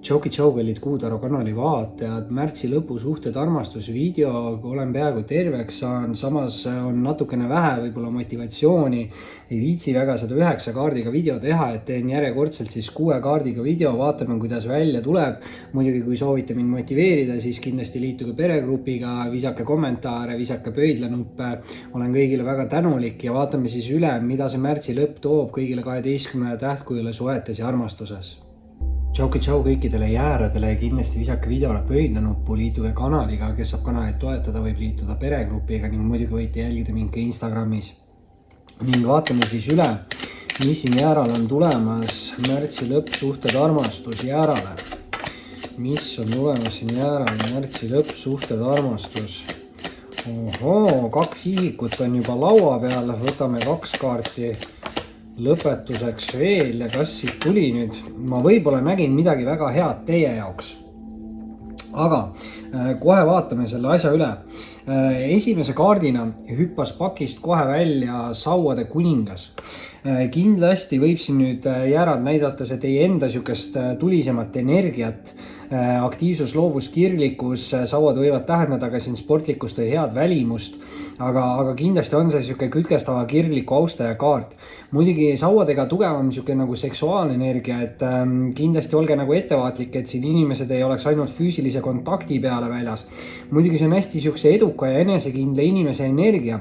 Tšauki kallid Kuutaro kanali vaatajad, märtsi lõpu suhted armastusvideo, olen peaaegu terveks saan, samas on natukene vähe võib-olla motivatsiooni, ei viitsi väga seda 9 kaardiga video teha, et teen järjekordselt siis 6 kaardiga video, vaatame kuidas välja tuleb. Muidugi kui soovite mind motiveerida, siis kindlasti liituge peregrupiga, visake kommentaare, visake pöidlanuppe, olen kõigile väga tänulik ja vaatame siis üle, mida see märtsi lõpp toob kõigile 12 tähtkujule suhetes ja armastuses. Tšau kõikidele jääradele ja kindlasti visake videole pöidlanuppu, liituge kanaliga, kes saab kanalit toetada, võib liituda peregrupiga ning muidugi võite jälgida mind ka Instagramis. Ning vaatame siis üle, mis siin jääral on tulemas, märtsi lõpp suhted armastus jäärale. Mis on tulemas siin jääral, märtsi lõpp suhted armastus. Ohoo, 2 isikut on juba laua peal, võtame 2 kaarti. Lõpetuseks veel ja kas siit tuli nüüd, ma võib-olla nägin midagi väga head teie jaoks, aga kohe vaatame selle asja üle. Esimese kaardina hüppas pakist kohe välja sauade kuningas. Kindlasti võib siin nüüd jäärad näidata see teie enda sükest tulisemat energiat, aktiivsus, loovus, kirglikkus, sauad võivad tähendada ka siin sportlikkust või head välimust, aga kindlasti on see siuke kütkestava kirgliku austaja kaart. Muidugi sauadega tugevam siuke nagu seksuaalne energia, et kindlasti olge nagu ettevaatlik, et siin inimesed ei oleks ainult füüsilise kontakti peale väljas. Muidugi see on hästi siukse eduka ja enesekindla inimese energia.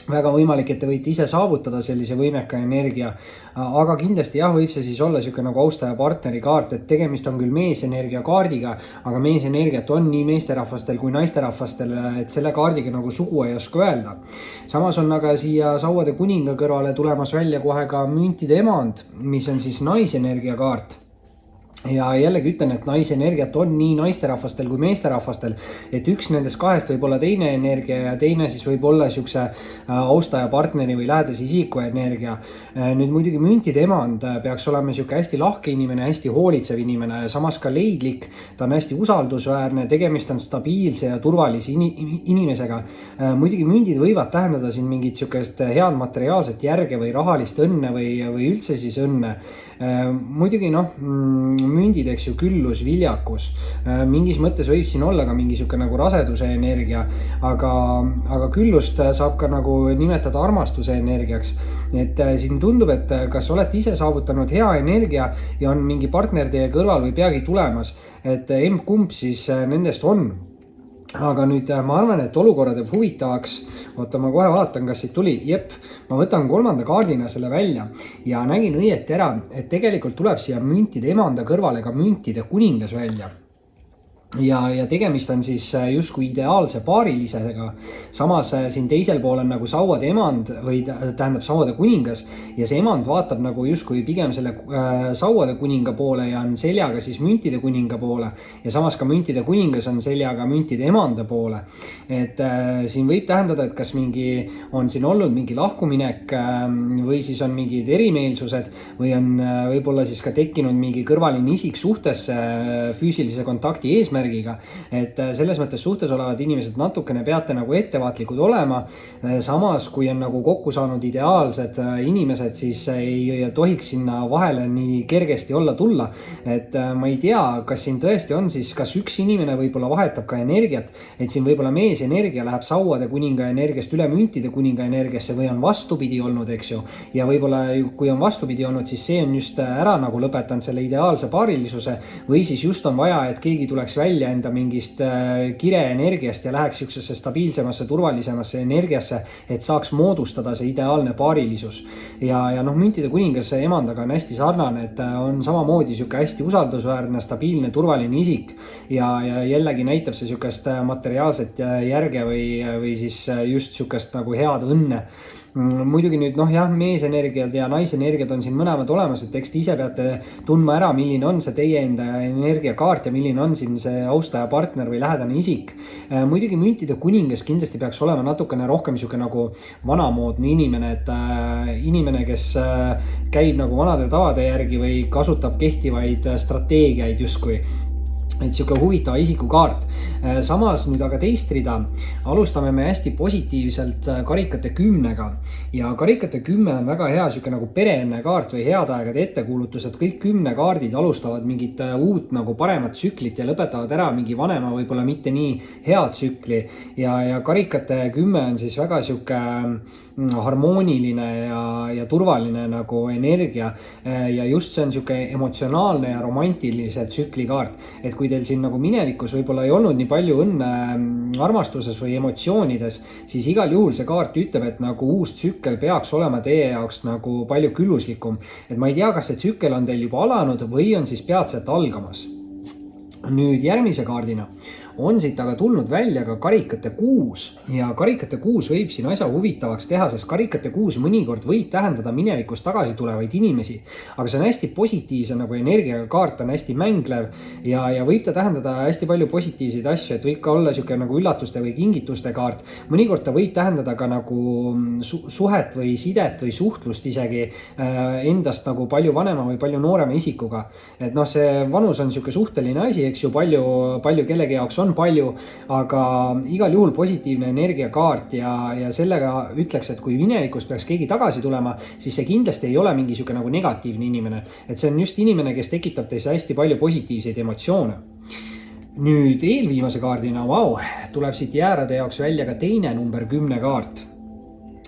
Väga võimalik, et te võite ise saavutada sellise võimeka energia, aga kindlasti jah, võib see siis olla siuke nagu austaja partneri kaart, et tegemist on küll meesenergia kaardiga, aga meesenergiat on nii meesterahvastel kui naisterahvastel, et selle kaardiga nagu sugu ei oska öelda. Samas on aga siia sauade kuninga kõrvale tulemas välja kohe ka müntide emand, mis on siis naisenergia kaart. Ja jällegi ütlen, et naisenergiat on nii naisterahvastel kui meesterahvastel, et üks nendest kahest võib olla teine energia ja teine siis võib olla siukse austaja partneri või lähedase isiku energia. Nüüd muidugi müntide emand peaks olema siuke hästi lahke inimene, hästi hoolitsev inimene, samas ka leidlik, ta on hästi usaldusväärne, tegemist on stabiilse ja turvalise inimesega. Muidugi mündid võivad tähendada siin mingit siukest head materiaalset järge või rahalist õnne või üldse siis õnne. Muidugi mündid, eks ju, küllus, viljakus. Mingis mõttes võib siin olla ka mingi siuke nagu raseduse energia, aga küllust saab ka nagu nimetada armastuse energiaks. Et siin tundub, et kas olete ise saavutanud hea energia ja on mingi partner teie kõrval või peagi tulemas, et kumb siis nendest on. Aga nüüd ma arvan, et olukorra teeb huvitavaks. Oota, ma kohe vaatan, kas siit tuli. Ma võtan 3. kaardina selle välja ja nägin õieti ära, et tegelikult tuleb siia müntide emanda kõrvale ka müntide kuningas välja. Ja tegemist on siis justkui ideaalse paarilisega. Samas siin teisel pool on nagu sauade emand või tähendab sauade kuningas ja see emand vaatab nagu justkui pigem selle sauade kuninga poole ja on seljaga siis müntide kuninga poole ja samas ka müntide kuningas on seljaga müntide emanda poole. Et siin võib tähendada, et kas on siin olnud mingi lahkuminek või siis on mingid erimeelsused või on võib-olla siis ka tekkinud mingi kõrvaline isik suhtesse füüsilise kontakti eesmärgiga. Et selles mõttes suhtes olevad inimesed natukene peate nagu ettevaatlikud olema. Samas, kui on nagu kokku saanud ideaalsed inimesed, siis ei tohiks sinna vahele nii kergesti olla tulla. Et ma ei tea, kas siin tõesti on siis, kas üks inimene võib-olla vahetab ka energiat, et siin võib-olla mees energia läheb sauade kuninga energiast üle müntide kuninga energiasse või on vastupidi olnud, eks ju. Ja võib-olla kui on vastupidi olnud, siis see on just ära nagu lõpetanud selle ideaalse paarilisuse või siis just on vaja, et keegi tuleks välja enda mingist kire energiast ja läheks siuksesse stabiilsemasse, turvalisemasse energiasse, et saaks moodustada see ideaalne paarilisus. Ja müntide kuningas emandaga on hästi sarnane, et on samamoodi siuke hästi usaldusväärne, stabiilne, turvaline isik ja jällegi näitab see siukest materiaalset järge või siis just siukest nagu head õnne. Muidugi nüüd meesenergiad ja naisenergiad on siin mõlemad olemas, et eks te ise peate tundma ära, milline on see teie enda energiakaart ja milline on siin see austaja partner või lähedane isik. Muidugi müntide kuningas kindlasti peaks olema natukene rohkem siuke nagu vanamoodne inimene, et inimene, kes käib nagu vanade tavade järgi või kasutab kehtivaid strateegiaid justkui. et siuke huvitava isikukaart. Samas nüüd aga teist rida alustame me hästi positiivselt karikate 10-ga ja karikate 10 on väga hea siuke nagu pereenne kaart või head aegade ettekuulutused. Kõik 10 kaardid alustavad mingit uut nagu paremat tsüklit ja lõpetavad ära mingi vanema, võib-olla mitte nii hea tsükli ja karikate 10 on siis väga siuke harmooniline ja turvaline nagu energia ja just see on siuke emotsionaalne ja romantilise tsükli kaart, et kui teil siin nagu minevikus võib-olla ei olnud nii palju õnne armastuses või emotsioonides, siis igal juhul see kaart ütleb, et nagu uus tsükkel peaks olema teie jaoks nagu palju külluslikum. Et ma ei tea, kas see tsükkel on teil juba alanud või on siis peatselt algamas. Nüüd järgmise kaardina on siit aga tulnud välja ka karikate 6 ja karikate 6 võib siin asja huvitavaks teha, sest karikate 6 mõnikord võib tähendada minevikus tagasi tulevaid inimesi, aga see on hästi positiivse nagu energiaga kaart, on hästi mänglev ja võib ta tähendada hästi palju positiivseid asju, et võib ka olla siuke nagu üllatuste või kingituste kaart. Mõnikord ta võib tähendada ka nagu suhet või sidet või suhtlust isegi endast nagu palju vanema või palju noorema isikuga. Et noh, see vanus on siuke suhteline asi, eks ju, palju kellegi jaoks on palju, aga igal juhul positiivne energiakaart ja sellega ütleks, et kui minevikus peaks keegi tagasi tulema, siis see kindlasti ei ole mingi siuke nagu negatiivne inimene, et see on just inimene, kes tekitab teis hästi palju positiivseid emotsioone. Nüüd eelviimase kaardina, tuleb siit jäärade jaoks välja ka teine number 10 kaart.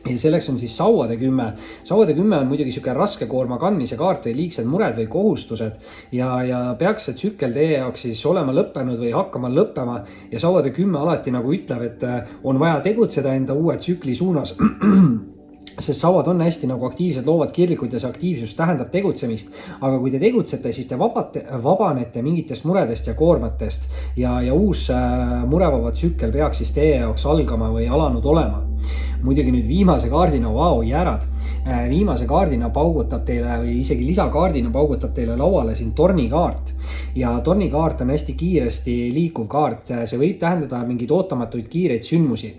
Ja selleks on siis sauade 10. Sauade 10 on muidugi siuke raske koorma kandmise kaart või liigsed mured või kohustused ja peaks see tsükkel teie jaoks siis olema lõppenud või hakkama lõppema ja sauade 10 alati nagu ütleb, et on vaja tegutseda enda uue tsükli suunas. Sest sauad on hästi nagu aktiivsed, loovad kirlikud ja see aktiivsus tähendab tegutsemist. Aga kui te tegutsete, siis te vabanete mingitest muredest ja koormatest ja uus murevaba tsükkel peaks siis teie jaoks algama või alanud olema. Muidugi nüüd viimase kaardina, jäärad. Viimase kaardina paugutab teile või isegi lisakaardina paugutab teile lauale siin tornikaart. Ja tornikaart on hästi kiiresti liikuv kaart. See võib tähendada mingeid ootamatuid kiireid sündmusi.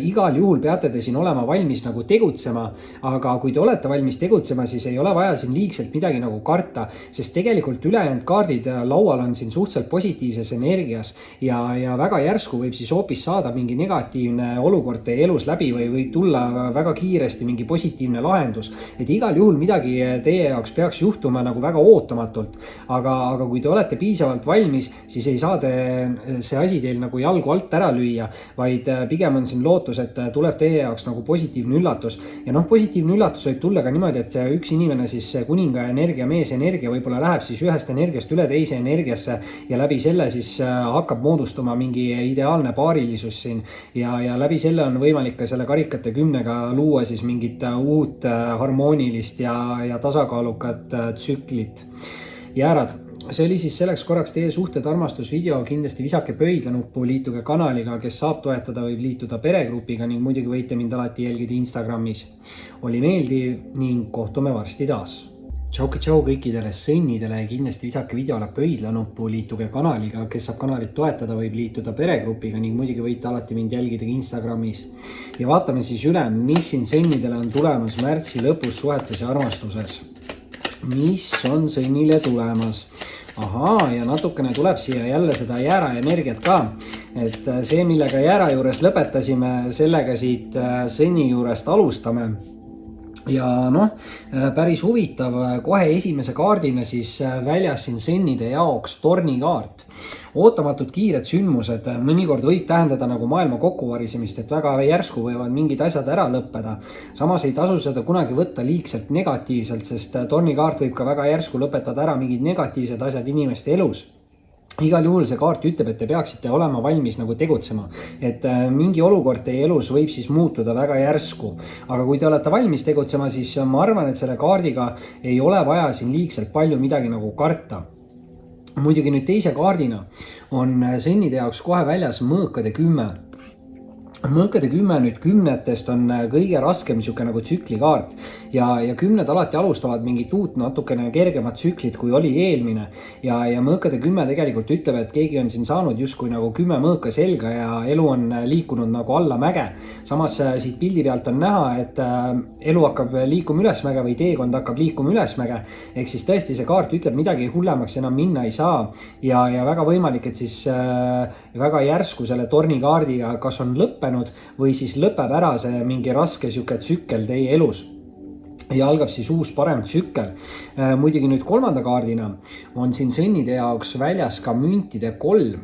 Igal juhul peate te siin olema valmis nagu tegutsema, aga kui te olete valmis tegutsema, siis ei ole vaja siin liigselt midagi nagu karta, sest tegelikult ülejäänud kaardid laual on siin suhteliselt positiivses energias ja väga järsku võib siis hoopis saada mingi negatiivne olukord teie elus läbi või võib tulla väga kiiresti mingi positiivne lahendus, et igal juhul midagi teie jaoks peaks juhtuma nagu väga ootamatult, aga kui te olete piisavalt valmis, siis ei saa see asi teil nagu jalgu alt ära lüüa, vaid pigem on siin lootus, et tuleb teie jaoks nagu positiivne üllatus ja positiivne üllatus võib tulla ka niimoodi, et see üks inimene siis kuninga energia, mees energia võib-olla läheb siis ühest energiast üle teise energiasse ja läbi selle siis hakkab moodustuma mingi ideaalne paarilisus siin ja läbi selle on võimalik ka selle karikate 10-ga luua siis mingit uut harmoonilist ja tasakaalukat tsüklit. Jäärad, see oli siis selleks korraks teie suhted armastusvideo, kindlasti visake pöidlanuppu, liituge kanaliga, kes saab toetada, võib liituda peregrupiga ning muidugi võite mind alati jälgida Instagramis. Oli meeldiv ning kohtume varsti taas. Tšau kõikidele sõnnidele ja kindlasti visake videole pöidlanuppu, liituge kanaliga, kes saab kanalit toetada, võib liituda peregrupiga ning muidugi võite alati mind jälgida Instagramis. Ja vaatame siis üle, mis siin sõnnidele on tulemas märtsi lõpus suhetes ja armastuses. Mis on sõnnile tulemas? Ja natukene tuleb siia jälle seda jäära energiat ka, et see, millega jäära juures lõpetasime, sellega siit sõnni juurest alustame. Ja päris huvitav, kohe esimese kaardina siis väljas siin sõnnide jaoks tornikaart. Ootamatud kiired sündmused mõnikord võib tähendada nagu maailma kokkuvarisemist, et väga järsku võivad mingid asjad ära lõppeda. Samas ei tasu seda kunagi võtta liigselt negatiivselt, sest tornikaart võib ka väga järsku lõpetada ära mingid negatiivsed asjad inimeste elus. Igal juhul see kaart ütleb, et te peaksite olema valmis nagu tegutsema, et mingi olukord teie elus võib siis muutuda väga järsku, aga kui te olete valmis tegutsema, siis ma arvan, et selle kaardiga ei ole vaja siin liigselt palju midagi nagu karta. Muidugi nüüd teise kaardina on sõnnide jaoks kohe väljas mõõkade 10. mõõkade 10 nüüd kümnetest on kõige raskem niisugune nagu tsüklikaart ja kümned alati alustavad mingit uut natukene kergemat tsüklit, kui oli eelmine. Ja mõõkade 10 tegelikult ütleb, et keegi on siin saanud justkui nagu 10 mõõka selga ja elu on liikunud nagu alla mäge. Samas siit pildi pealt on näha, et elu hakkab liikuma ülesmäge või teekond hakkab liikuma ülesmäge. Ehk siis tõesti see kaart ütleb, midagi hullemaks enam minna ei saa ja väga võimalik, et siis väga järsku selle tornikaardiga kas on lõppenud või siis lõpeb ära see mingi raske sihuke tsükkel teie elus ja algab siis uus parem tsükkel. Muidugi nüüd kolmanda kaardina on siin sõnnide jaoks väljas ka müntide 3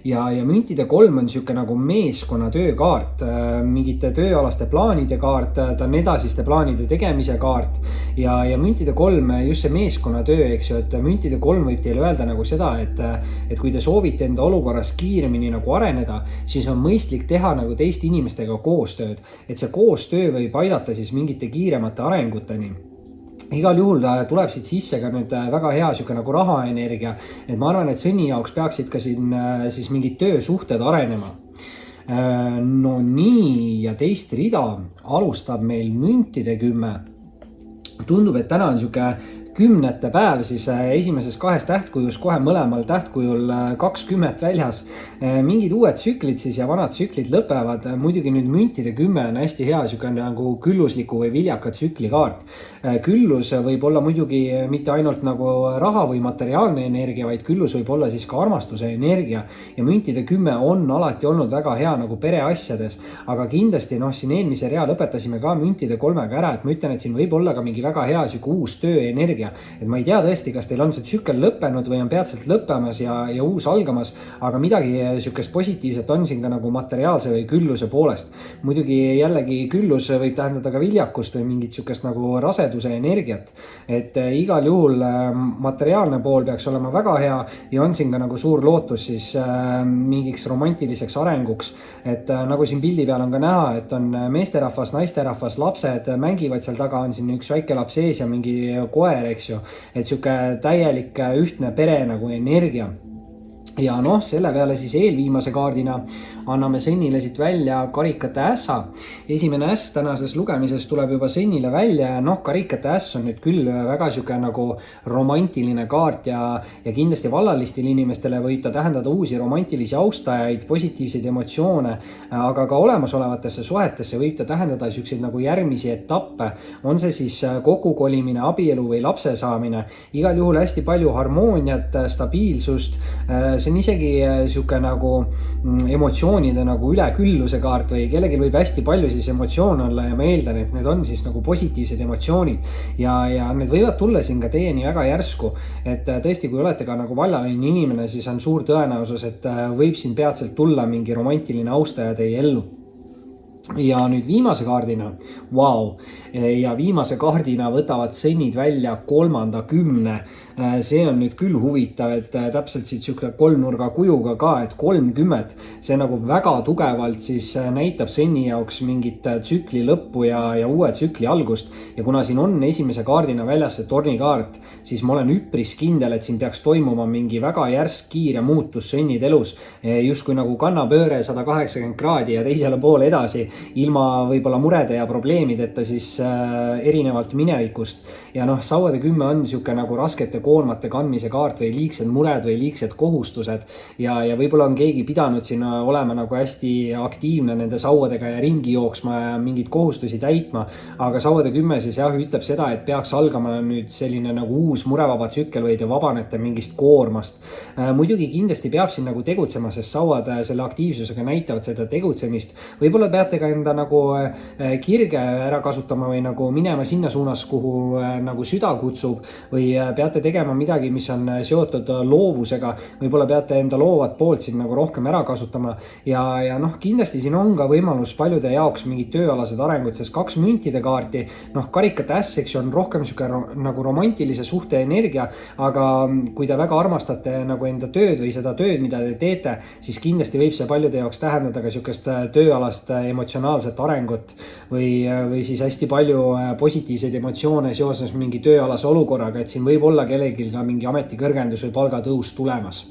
ja müntide 3 on sihuke nagu meeskonna töökaart, mingite tööalaste plaanide kaart, ta on edasiste plaanide tegemise kaart ja müntide 3 just see meeskonna töö, eks ju, et müntide 3 võib teile öelda nagu seda, et kui te soovite enda olukorras kiiremini nagu areneda, siis on mõistlik teha nagu teiste inimestega koostööd, et see koostöö võib aidata siis mingite kiiremate arenguteni. Igal juhul tuleb siit sisse ka nüüd väga hea sihuke nagu rahaenergia, et ma arvan, et sõnni jaoks peaksid ka siin siis mingid töösuhted arenema. No nii, ja teist rida alustab meil müntide 10. Tundub, et täna on sihuke kümnete päev, siis esimeses 2 tähtkujus kohe mõlemal tähtkujul 20 väljas. Mingid uued tsüklid siis ja vanad tsüklid lõpevad. Muidugi nüüd müntide 10 on hästi hea sihuke nagu küllusliku või viljaka tsüklikaart. Küllus võib olla muidugi mitte ainult nagu raha või materiaalne energia, vaid küllus võib olla siis ka armastuse energia ja müntide 10 on alati olnud väga hea nagu pereasjades, aga kindlasti siin eelmise rea lõpetasime ka müntide 3-ga ära, et ma ütlen, et siin võib olla ka mingi väga hea sihuke uus tööenergia, et ma ei tea tõesti, kas teil on see tsükkel lõppenud või on peatselt lõppemas ja uus algamas, aga midagi sihukest positiivset on siin ka nagu materiaalse või külluse poolest. Muidugi jällegi küllus võib tähendada ka viljakust või mingit sihukest nagu raseduse energiat, et igal juhul materiaalne pool peaks olema väga hea ja on siin ka nagu suur lootus siis mingiks romantiliseks arenguks, et nagu siin pildi peal on ka näha, et on meesterahvas, naisterahvas, lapsed mängivad seal taga, on siin üks väike laps ees ja mingi koer, eks ju, et sihuke täielik ühtne pere nagu energia. Ja selle peale siis eelviimase kaardina anname Sennile siit välja karikate ässa. Esimene äss tänases lugemises tuleb juba Sennile välja ja karikate äss on nüüd küll väga sihuke nagu romantiline kaart ja kindlasti vallalistel inimestele võib ta tähendada uusi romantilisi austajaid, positiivseid emotsioone, aga ka olemasolevatesse suhetesse võib ta tähendada siukseid nagu järgmisi etappe. On see siis kokkukolimine, abielu või lapse saamine. Igal juhul hästi palju harmooniat, stabiilsust. See on isegi sihuke nagu emotsioonide nagu ülekülluse kaart või kellelgi võib hästi palju siis emotsioone olla ja ma eeldan, et need on siis nagu positiivsed emotsioonid ja need võivad tulla siin ka teieni väga järsku, et tõesti, kui olete ka nagu vallaline inimene, siis on suur tõenäosus, et võib siin peatselt tulla mingi romantiline austaja teie ellu. Ja nüüd viimase kaardina, ja viimase kaardina võtavad Sennid välja 3. 10. See on nüüd küll huvitav, et täpselt siit sihuke kolmnurga kujuga ka, et 30, see nagu väga tugevalt siis näitab Senni jaoks mingit tsükli lõppu ja uue tsükli algust. Ja kuna siin on esimese kaardina väljas see tornikaart, siis ma olen üpris kindel, et siin peaks toimuma mingi väga järsk kiire muutus Sennid elus. Justkui nagu kannapööre 180 kraadi ja teisele poole edasi, ilma võib-olla murede ja probleemideta siis erinevalt minevikust. Ja sauade 10 on sihuke nagu raskete koormate kandmise kaart või liigsed mured või liigsed kohustused ja võib-olla on keegi pidanud siin olema nagu hästi aktiivne nende sauadega ja ringi jooksma ja mingeid kohustusi täitma, aga sauade 10 siis ütleb seda, et peaks algama nüüd selline nagu uus murevaba tsükkel või te vabanete mingist koormast. Muidugi kindlasti peab siin nagu tegutsema, sest sauad selle aktiivsusega näitavad seda tegutsemist. Võib-olla peate ka enda nagu kirge ära kasutama või nagu minema sinna suunas, kuhu nagu süda kutsub või peate tegema midagi, mis on seotud loovusega, võib-olla peate enda loovat poolt siin nagu rohkem ära kasutama ja kindlasti siin on ka võimalus paljude jaoks mingid tööalased arengud, sest 2 müntide kaarti, karikate äss, eks ju, on rohkem sihuke nagu romantilise suhte energia, aga kui te väga armastate nagu enda tööd või seda tööd, mida te teete, siis kindlasti võib see paljude jaoks tähendada ka sihukest tööalast emotsionaalset arengut või siis hästi palju positiivseid emotsioone seoses mingi tööalase olukorraga, et siin võib olla kellelgi ka mingi ametikõrgendus või palgatõus tulemas.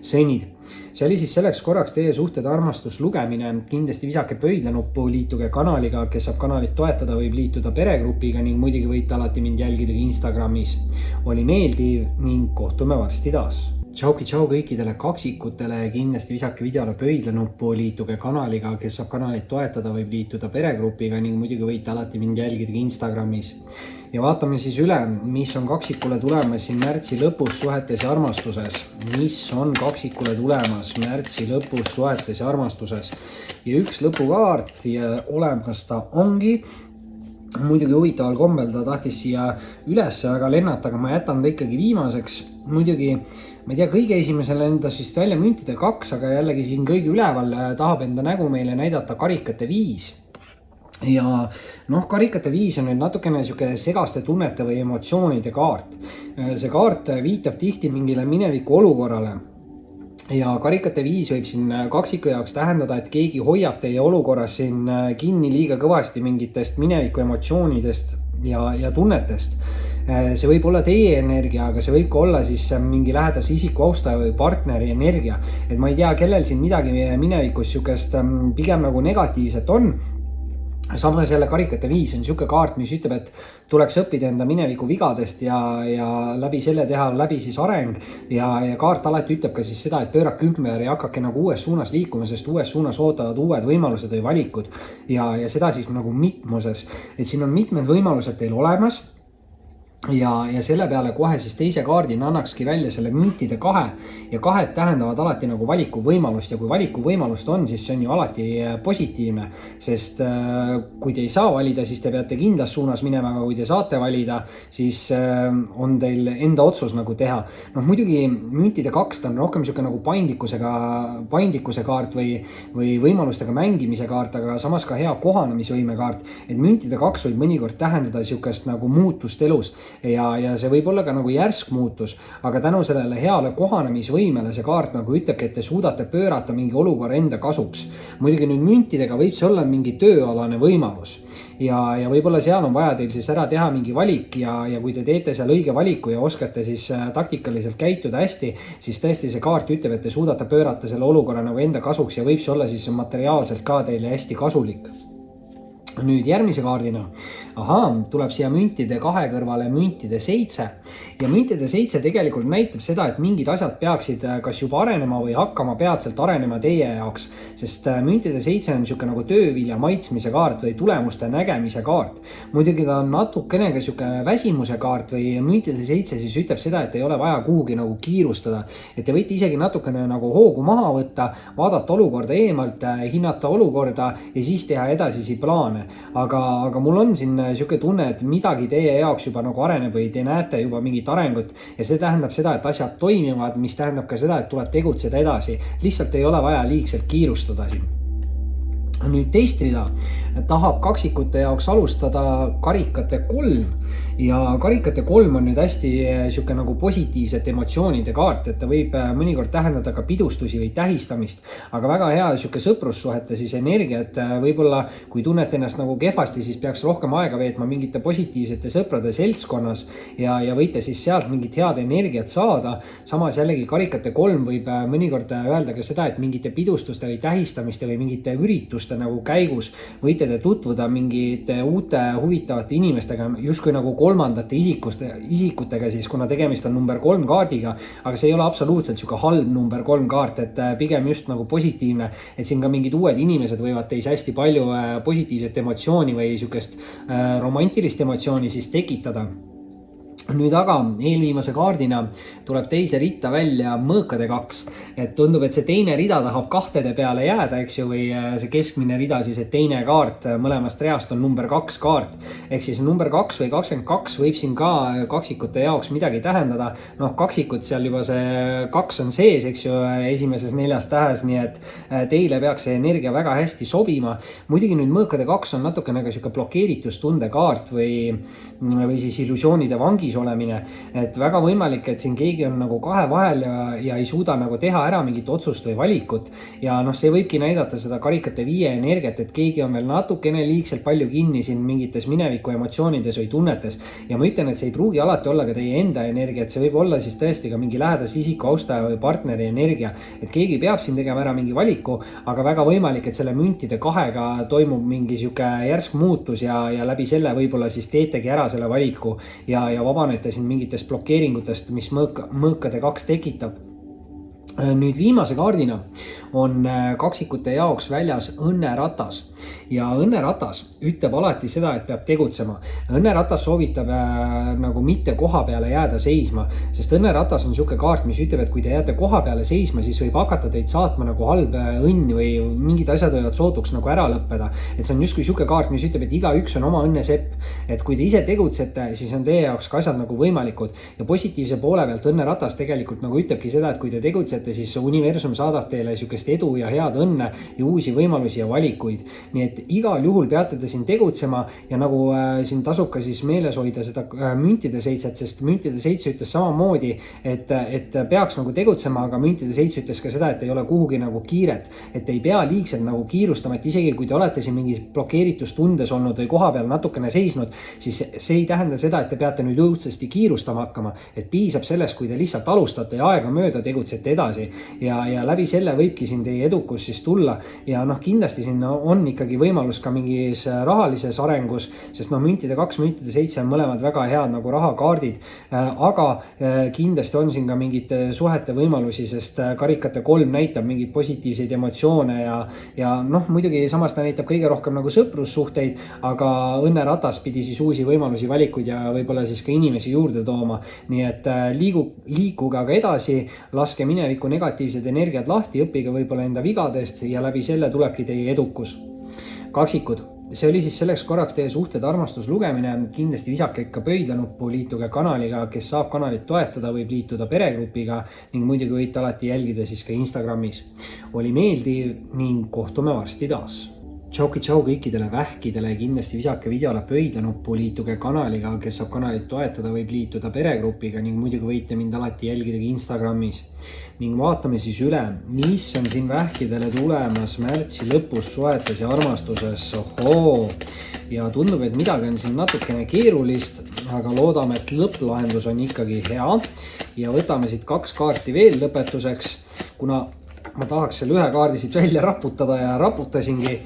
Sennid. see oli siis selleks korraks teie suhted armastus lugemine, kindlasti visake pöidlanuppu, liituge kanaliga, kes saab kanalit toetada, võib liituda peregrupiga ning muidugi võite alati mind jälgida Instagramis. Oli meeldiv ning kohtume varsti taas. Tšauki tšau kõikidele kaksikutele, kindlasti visake videole pöidlanuppu, liituge kanaliga, kes saab kanalit toetada, võib liituda peregrupiga ning muidugi võite alati mind jälgida Instagramis. Ja vaatame siis üle, mis on kaksikule tulemas siin märtsi lõpus suhetes ja armastuses. Mis on kaksikule tulemas märtsi lõpus suhetes ja armastuses. Ja üks lõpukaart ja olemas ta ongi. Muidugi huvitaval kombel ta tahtis siia üles väga lennata, aga ma jätan ta ikkagi viimaseks. Muidugi, ma ei tea, kõige esimesel endas vist välja müntide 2, aga jällegi siin kõige üleval tahab enda nägu meile näidata karikate 5. Ja karikate 5 on nüüd natukene segaste tunnete või emotsioonide kaart. See kaart viitab tihti mingile mineviku olukorrale. Ja karikate 5 võib siin kaksiku jaoks tähendada, et keegi hoiab teie olukorras siin kinni liiga kõvasti mingitest mineviku emotsioonidest ja tunnetest. See võib olla teie energia, aga see võib ka olla siis mingi lähedase isiku austaja või partneri energia. Et ma ei tea, kellel siin midagi minevikus pigem nagu negatiivset on. Samas jälle karikate 5 on siuke kaart, mis ütleb, et tuleks õppida enda mineviku vigadest ja läbi selle teha läbi siis areng ja kaart alati ütleb ka siis seda, et pöörake ümber ja hakake nagu uues suunas liikuma, sest uues suunas ootavad uued võimalused või valikud ja seda siis nagu mitmuses, et siin on mitmed võimalused teil olemas. Ja selle peale kohe siis teise kaardina annakski välja selle müntide 2 ja 2 tähendavad alati nagu valiku võimalust ja kui valiku võimalust on, siis see on ju alati positiivne, sest kui te ei saa valida, siis te peate kindlas suunas minema, aga kui te saate valida, siis on teil enda otsus nagu teha. Muidugi müntide 2 on rohkem nagu paindlikkuse kaart või võimalustega mängimise kaart, aga samas ka hea kohanemisvõime kaart, et müntide 2 võib mõnikord tähendada siukest nagu muutust elus. Ja see võib olla ka nagu järsk muutus, aga tänu sellele heale kohanemisvõimele see kaart nagu ütlebki, et te suudate pöörata mingi olukorra enda kasuks. Muidugi nüüd müntidega võib see olla mingi tööalane võimalus ja võib-olla seal on vaja teil siis ära teha mingi valik ja kui te teete seal õige valiku ja oskate siis taktikaliselt käituda hästi, siis tõesti see kaart ütleb, et te suudate pöörata selle olukorra nagu enda kasuks ja võib see olla siis materiaalselt ka teile hästi kasulik. Nüüd järgmise kaardina, tuleb siia müntide 2 kõrvale müntide 7 ja müntide 7 tegelikult näitab seda, et mingid asjad peaksid kas juba arenema või hakkama peatselt arenema teie jaoks, sest müntide 7 on siuke nagu töövilja maitsmise kaart või tulemuste nägemise kaart. Muidugi ta on natukene ka siuke väsimuse kaart või müntide 7 siis ütleb seda, et ei ole vaja kuhugi nagu kiirustada, et te võite isegi natukene nagu hoogu maha võtta, vaadata olukorda eemalt, hinnata olukorda ja siis teha edasisi plaane. Aga mul on siin siuke tunne, et midagi teie jaoks juba nagu areneb või te näete juba mingit arengut ja see tähendab seda, et asjad toimivad, mis tähendab ka seda, et tuleb tegutseda edasi. Lihtsalt ei ole vaja liigselt kiirustada siin. Nüüd teist rida tahab kaksikute jaoks alustada karikate 3 ja karikate 3 on nüüd hästi siuke nagu positiivsete emotsioonide kaart, et ta võib mõnikord tähendada ka pidustusi või tähistamist, aga väga hea siuke sõprussuhete siis energia, et võib-olla kui tunnete ennast nagu kehvasti, siis peaks rohkem aega veetma mingite positiivsete sõprade seltskonnas ja võite siis sealt mingit head energiat saada. Samas jällegi karikate 3 võib mõnikord öelda ka seda, et mingite pidustuste või tähistamiste või mingite ürituste nagu käigus võite te tutvuda mingite uute huvitavate inimestega, justkui nagu kolmandate isikutega siis, kuna tegemist on number 3 kaardiga, aga see ei ole absoluutselt siuke halb number 3 kaart, et pigem just nagu positiivne, et siin ka mingid uued inimesed võivad teis hästi palju positiivset emotsiooni või siukest romantilist emotsiooni siis tekitada. Nüüd aga eelviimase kaardina tuleb teise ritta välja mõõkade 2, et tundub, et see teine rida tahab 2 peale jääda, eks ju, või see keskmine rida siis, et teine kaart mõlemast reast on number 2 kaart, ehk siis number 2 või 22 võib siin ka kaksikute jaoks midagi tähendada. Kaksikud seal juba see 2 on sees, eks ju, esimeses 4 tähes, nii et teile peaks see energia väga hästi sobima. Muidugi nüüd mõõkade 2 on natukene ka siuke blokeeritustunde kaart või siis illusioonide vangis vangis olemine, et väga võimalik, et siin keegi on nagu kahe vahel ja ei suuda nagu teha ära mingit otsust või valikut ja noh, see võibki näidata seda karikate 5 energiat, et keegi on veel natukene liigselt palju kinni siin mingites mineviku emotsioonides või tunnetes ja ma ütlen, et see ei pruugi alati olla ka teie enda energia, et see võib olla siis tõesti ka mingi lähedase isiku, austaja või partneri energia, et keegi peab siin tegema ära mingi valiku, aga väga võimalik, et selle müntide 2-ga toimub mingi sihuke järsk muutus ja läbi selle võib-olla siis teetegi ära selle valiku ja vabanete siin mingitest blokeeringutest, mis mõõkade 2 tekitab. Nüüd viimase kaardina on kaksikute jaoks väljas õnneratas ja õnneratas ütleb alati seda, et peab tegutsema. Õnneratas soovitab nagu mitte koha peale jääda seisma, sest õnneratas on siuke kaart, mis ütleb, et kui te jääte koha peale seisma, siis võib hakata teid saatma nagu halb õnn või mingid asjad võivad sootuks nagu ära lõppeda. Et see on justkui siuke kaart, mis ütleb, et igaüks on oma õnnesepp. Et kui te ise tegutsete, siis on teie jaoks ka asjad nagu võimalikud ja positiivse poole pealt õnneratas tegelikult nagu ütlebki seda, et kui te tegutsete, siis universum saadab teile siukest edu ja head õnne ja uusi võimalusi ja valikuid. Nii et igal juhul peate te siin tegutsema ja nagu siin tasub ka siis meeles hoida seda müntide 7, sest müntide 7 ütles samamoodi, et peaks nagu tegutsema, aga müntide 7 ütles ka seda, et ei ole kuhugi nagu kiiret, et ei pea liigselt nagu kiirustama, et isegi kui te olete siin mingi blokeeritustundes olnud või koha peal natukene seisnud, siis see ei tähenda seda, et te peate nüüd õudsasti kiirustama hakkama, et piisab sellest, kui te lihtsalt alustate ja aega mööda tegutsete edasi ja läbi selle võibki siin teie edukus siis tulla ja noh, kindlasti siin on ikkagi võimalus ka mingis rahalises arengus, sest noh, müntide 2, müntide 7 on mõlemad väga head nagu rahakaardid, aga kindlasti on siin ka mingite suhete võimalusi, sest karikate 3 näitab mingeid positiivseid emotsioone ja noh, muidugi samas ta näitab kõige rohkem nagu sõprussuhteid, aga õnneratas pidi siis uusi võimalusi, valikuid ja võib-olla siis ka inimesi juurde tooma. Nii et liikuge aga edasi, laske mineviku negatiivsed energiad lahti, õppige võib-olla enda vigadest ja läbi selle tulebki teie edukus. Kaksikud, see oli siis selleks korraks teie suhted armastuslugemine, kindlasti visake ikka pöidlanuppu, liituge kanaliga, kes saab kanalit toetada, võib liituda peregrupiga ning muidugi võite alati jälgida siis ka Instagramis. Oli meeldiv ning kohtume varsti taas. Tšau kõikidele vähkidele, kindlasti visake videole pöidlanuppu, liituge kanaliga, kes saab kanalit toetada, võib liituda peregrupiga ning muidugi võite mind alati jälgida ka Instagramis. Ning vaatame siis üle, mis on siin vähkidele tulemas märtsi lõpus suhetes ja armastuses. Ohoo! Ja tundub, et midagi on siin natukene keerulist, aga loodame, et lõpplahendus on ikkagi hea. Ja võtame siit 2 kaarti veel lõpetuseks, kuna ma tahaks selle 1 kaardi siit välja raputada ja raputasingi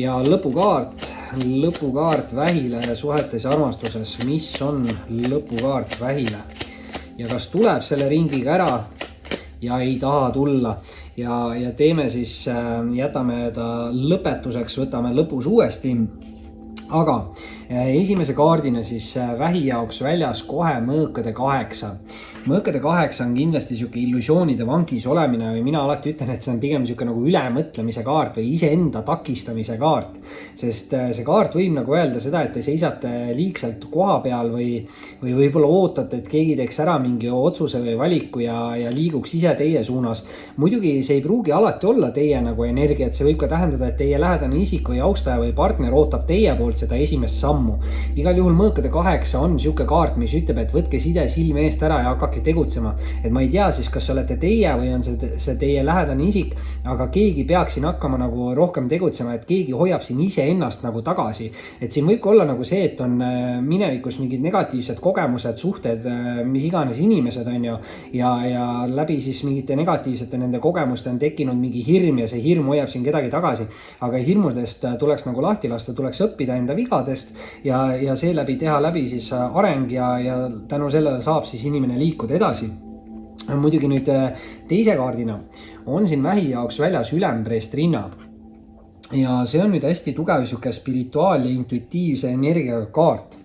ja lõpukaart vähile suhetes ja armastuses. Mis on lõpukaart vähile ja kas tuleb selle ringiga ära ja ei taha tulla ja teeme siis, jätame ta lõpetuseks, võtame lõpus uuesti. Aga esimese kaardina siis vähi jaoks väljas kohe mõõkade 8. Mõõkade 8 on kindlasti siuke illusioonide vangis olemine või mina alati ütlen, et see on pigem siuke nagu ülemõtlemise kaart või iseenda takistamise kaart. Sest see kaart võib nagu öelda seda, et te seisate liigselt koha peal või võib-olla ootate, et keegi teeks ära mingi otsuse või valiku ja liiguks ise teie suunas. Muidugi see ei pruugi alati olla teie nagu energia, et see võib ka tähendada, et teie lähedane isik või austaja või partner ootab teie poolt seda esimest sammu. Igal juhul mõõkade 8 on siuke kaart, mis ütleb, et võtke side silme eest ära ja hakake tegutsema. Et ma ei tea siis, kas olete teie või on see teie lähedane isik, aga keegi peaks siin hakkama nagu rohkem tegutsema, et keegi hoiab siin ise ennast nagu tagasi. Et siin võib olla nagu see, et on minevikus mingid negatiivsed kogemused, suhted, mis iganes inimesed on ju, ja läbi siis mingite negatiivsete nende kogemuste on tekkinud mingi hirm ja see hirm hoiab siin kedagi tagasi. Aga hirmudest tuleks nagu lahti lasta, tuleks õppida enda vigadest ja seeläbi teha läbi siis areng ja tänu sellele saab siis inimene liikuda edasi. Muidugi nüüd teise kaardina on siin vähi jaoks väljas ülempreest rinna. Ja see on nüüd hästi tugev siuke spirituaal ja intuitiivse energiaga kaart.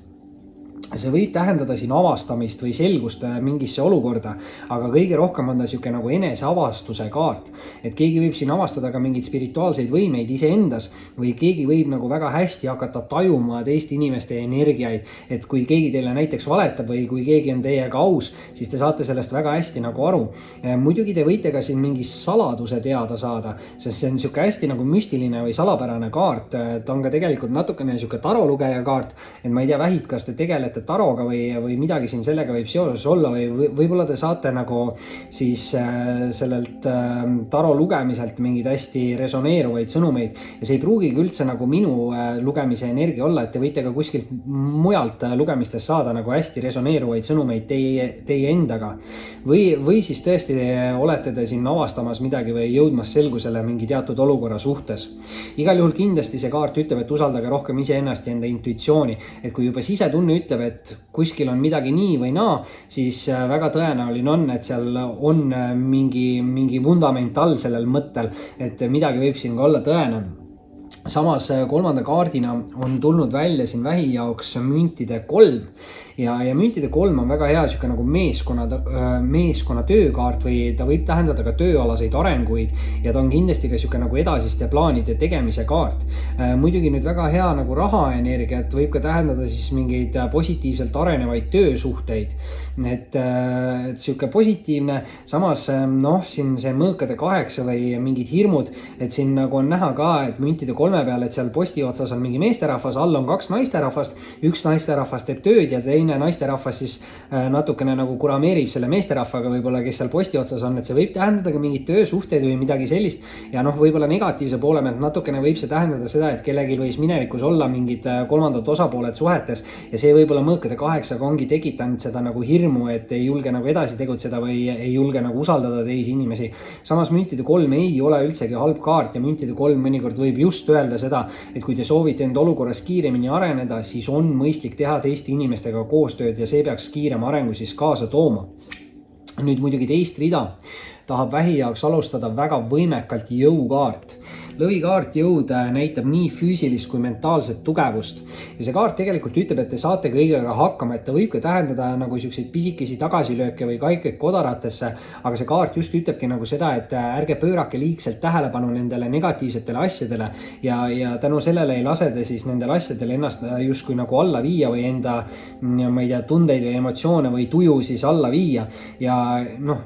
See võib tähendada siin avastamist või selgust mingisse olukorda, aga kõige rohkem on ta siuke nagu eneseavastuse kaart. Et keegi võib siin avastada ka mingeid spirituaalseid võimeid iseendas või keegi võib nagu väga hästi hakata tajuma teiste inimeste energiaid. Et kui keegi teile näiteks valetab või kui keegi on teiega aus, siis te saate sellest väga hästi nagu aru. Muidugi te võite ka siin mingi saladuse teada saada, sest see on siuke hästi nagu müstiline või salapärane kaart. Ta on ka tegelikult natukene siuke tarolugeja kaart, et ma ei tea, vähid, kas te tegelete tegelete taroga või midagi siin sellega võib seoses olla või võib-olla te saate nagu siis sellelt taro lugemiselt mingeid hästi resoneeruvaid sõnumeid ja see ei pruugigi üldse nagu minu lugemise energia olla, et te võite ka kuskilt mujalt lugemistest saada nagu hästi resoneeruvaid sõnumeid teie endaga või siis tõesti olete te siin avastamas midagi või jõudmas selgusele mingi teatud olukorra suhtes. Igal juhul kindlasti see kaart ütleb, et usaldage rohkem iseennast ja enda intuitsiooni, et kui juba sisetunne ütleb, et kuskil on midagi nii või naa, siis väga tõenäoline on, et seal on mingi vundament all sellel mõttel, et midagi võib siin ka olla tõene. Samas kolmanda kaardina on tulnud välja siin vähi jaoks müntide 3 ja müntide 3 on väga hea siuke nagu meeskonna töökaart või ta võib tähendada ka tööalaseid arenguid ja ta on kindlasti ka siuke nagu edasiste plaanide tegemise kaart. Muidugi nüüd väga hea nagu rahaenergiat võib ka tähendada siis mingeid positiivselt arenevaid töösuhteid, et siuke positiivne, samas siin see mõõkade 8 või mingid hirmud, et siin nagu on näha ka, et müntide 3 peal, et seal posti otsas on mingi meesterahvas, all on 2 naisterahvast, üks naisterahvas teeb tööd ja teine naisterahvas siis natukene nagu kurameerib selle meesterahvaga võib-olla, kes seal posti otsas on, et see võib tähendada ka mingid töösuhteid või midagi sellist ja võib-olla negatiivse poole pealt natukene võib see tähendada seda, et kellelgi võis minevikus olla mingid kolmandad osapooled suhetes ja see võib-olla mõõkade 8 ongi tekitanud seda nagu hirmu, et ei julge nagu edasi tegutseda või ei julge nagu usaldada teisi inimesi. Samas müntide 3 ei ole üldsegi halb kaart ja müntide 3 mõnikord võib just öelda seda, et kui te soovite enda olukorras kiiremini areneda, siis on mõistlik teha teiste inimestega koostööd ja see peaks kiirema arengu siis kaasa tooma. Nüüd muidugi teist rida tahab vähi jaoks alustada väga võimekalt jõukaart. Lõvikaart jõud näitab nii füüsilist kui mentaalset tugevust ja see kaart tegelikult ütleb, et te saate kõigega hakkama, et ta võib ka tähendada nagu selliseid pisikesi tagasilööke või kaikeid kodaratesse, aga see kaart just ütlebki nagu seda, et ärge pöörake liigselt tähelepanu nendele negatiivsetele asjadele ja tänu sellele ei lase te siis nendel asjadel ennast justkui nagu alla viia või enda, ma ei tea, tundeid või emotsioone või tuju siis alla viia ja